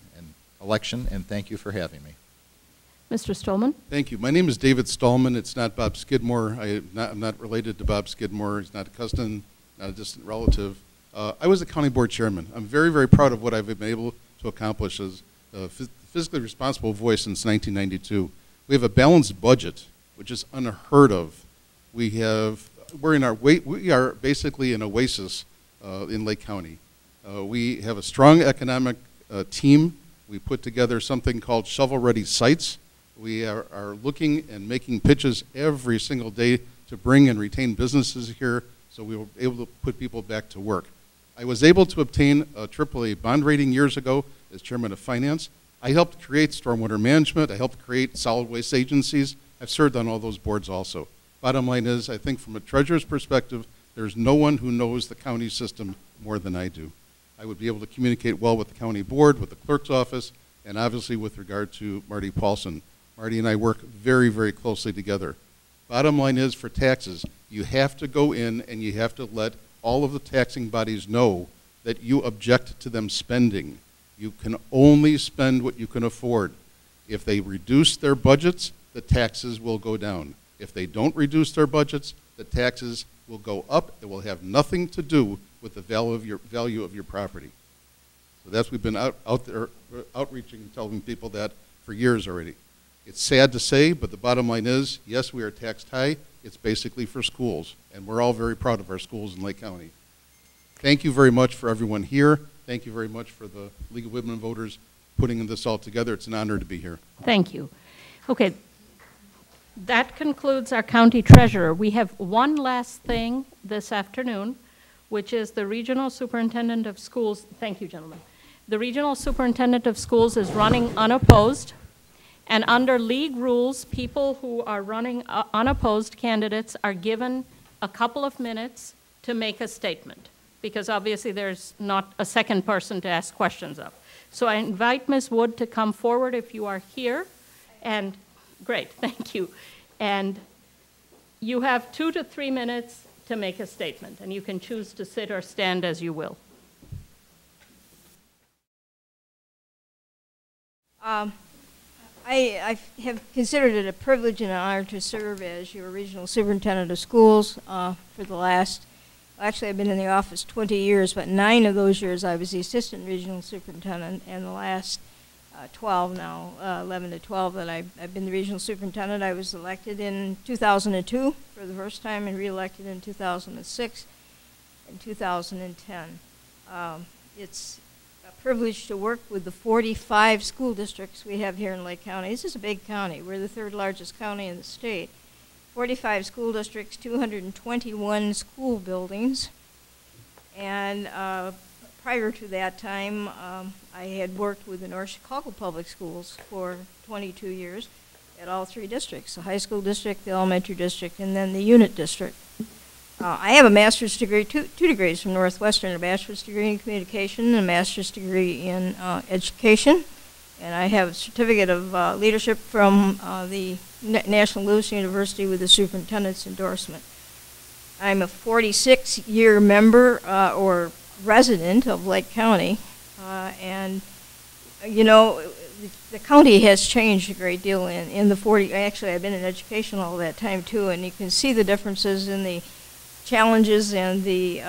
and thank you for having me. Mr. Stolman? Thank you. My name is David Stallman. It's not Bob Skidmore. I'm not related to Bob Skidmore. He's not a cousin, not a distant relative. I was a county board chairman. I'm very, very proud of what I've been able to accomplish as a fiscally responsible voice since 1992. We have a balanced budget, which is unheard of. We are basically an oasis in Lake County. We have a strong economic team. We put together something called shovel-ready sites. We are looking and making pitches every single day to bring and retain businesses here so we will be able to put people back to work. I was able to obtain a AAA bond rating years ago as chairman of finance. I helped create stormwater management. I helped create solid waste agencies. I've served on all those boards also. Bottom line is, I think from a treasurer's perspective, there's no one who knows the county system more than I do. I would be able to communicate well with the county board, with the clerk's office, and obviously with regard to Marty Paulson. Marty and I work very, very closely together. Bottom line is, for taxes, you have to go in and you have to let all of the taxing bodies know that you object to them spending. You can only spend what you can afford. If they reduce their budgets, the taxes will go down. If they don't reduce their budgets, the taxes will go up. It will have nothing to do with the value of your property. So that's, we've been out there outreaching and telling people that for years already. It's sad to say, but the bottom line is, yes, we are taxed high. It's basically for schools, and we're all very proud of our schools in Lake County. Thank you very much for everyone here. Thank you very much for the League of Women Voters putting this all together. It's an honor to be here. Thank you. Okay, that concludes our county treasurer. We have one last thing this afternoon, which is the regional superintendent of schools. Thank you, gentlemen. The regional superintendent of schools is running unopposed. And under league rules, people who are running unopposed candidates are given a couple of minutes to make a statement, because obviously there's not a second person to ask questions of. So I invite Ms. Wood to come forward if you are here. And great, thank you. And you have 2 to 3 minutes to make a statement, and you can choose to sit or stand as you will. I have considered it a privilege and an honor to serve as your regional superintendent of schools for the last, actually I've been in the office 20 years, but 9 of those years I was the assistant regional superintendent, and the last 12 now, 11 to 12 that I've been the regional superintendent. I was elected in 2002 for the first time and re-elected in 2006 and 2010. It's privileged to work with the 45 school districts we have here in Lake County. This is a big county. We're the 3rd largest county in the state. 45 school districts, 221 school buildings. And prior to that time, I had worked with the North Chicago Public Schools for 22 years at all 3 districts, the high school district, the elementary district, and then the unit district. I have a master's degree, two degrees from Northwestern, a bachelor's degree in communication and a master's degree in education. And I have a certificate of leadership from the National Louis University with the superintendent's endorsement. I'm a 46-year member or resident of Lake County. And, you know, the county has changed a great deal in the 40, actually I've been in education all that time too, and you can see the differences in the challenges and the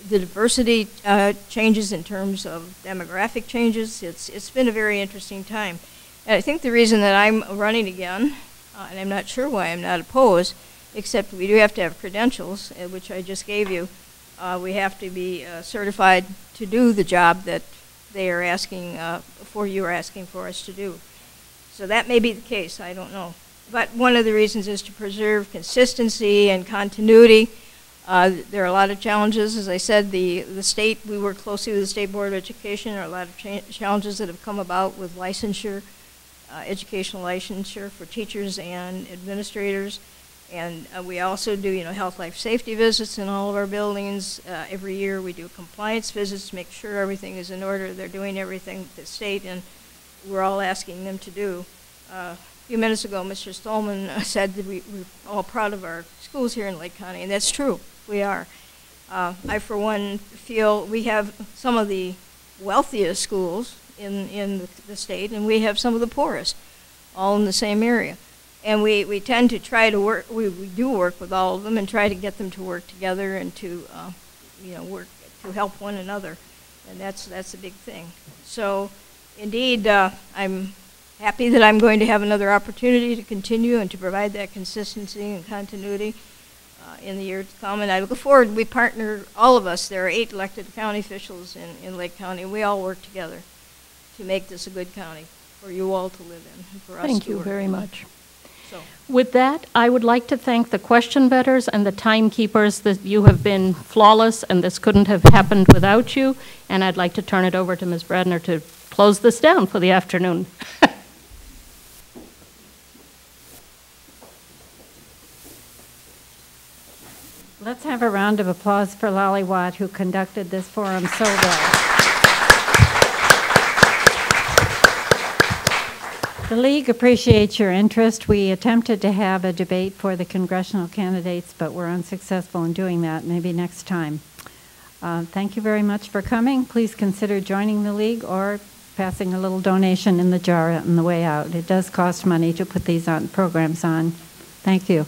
diversity changes in terms of demographic changes. It's been a very interesting time. And I think the reason that I'm running again, and I'm not sure why I'm not opposed, except we do have to have credentials, which I just gave you. We have to be certified to do the job that they are asking you are asking for us to do. So that may be the case, I don't know. But one of the reasons is to preserve consistency and continuity. There are a lot of challenges. As I said, the state, we work closely with the State Board of Education. There are a lot of challenges that have come about with licensure, educational licensure for teachers and administrators. And we also do, health, life, safety visits in all of our buildings. Every year we do compliance visits to make sure everything is in order. They're doing everything the state and we're all asking them to do. A few minutes ago, Mr. Stallman said that we're all proud of our schools here in Lake County, and that's true. We are. I, for one, feel we have some of the wealthiest schools in the state, and we have some of the poorest, all in the same area. And we tend to try to work, we do work with all of them and try to get them to work together and to, work to help one another. And that's a big thing. So, indeed, I'm happy that I'm going to have another opportunity to continue and to provide that consistency and continuity in the year to come. And I look forward, we partner, all of us, there are 8 elected county officials in Lake County, and we all work together to make this a good county for you all to live in and for us to work. Thank you very much. So. With that, I would like to thank the question bettors and the timekeepers. That you have been flawless, and this couldn't have happened without you. And I'd like to turn it over to Ms. Bradner to close this down for the afternoon. Let's have a round of applause for Lolly Watt, who conducted this forum so well. The League appreciates your interest. We attempted to have a debate for the congressional candidates, but we're unsuccessful in doing that. Maybe next time. Thank you very much for coming. Please consider joining the League or passing a little donation in the jar on the way out. It does cost money to put these programs on. Thank you.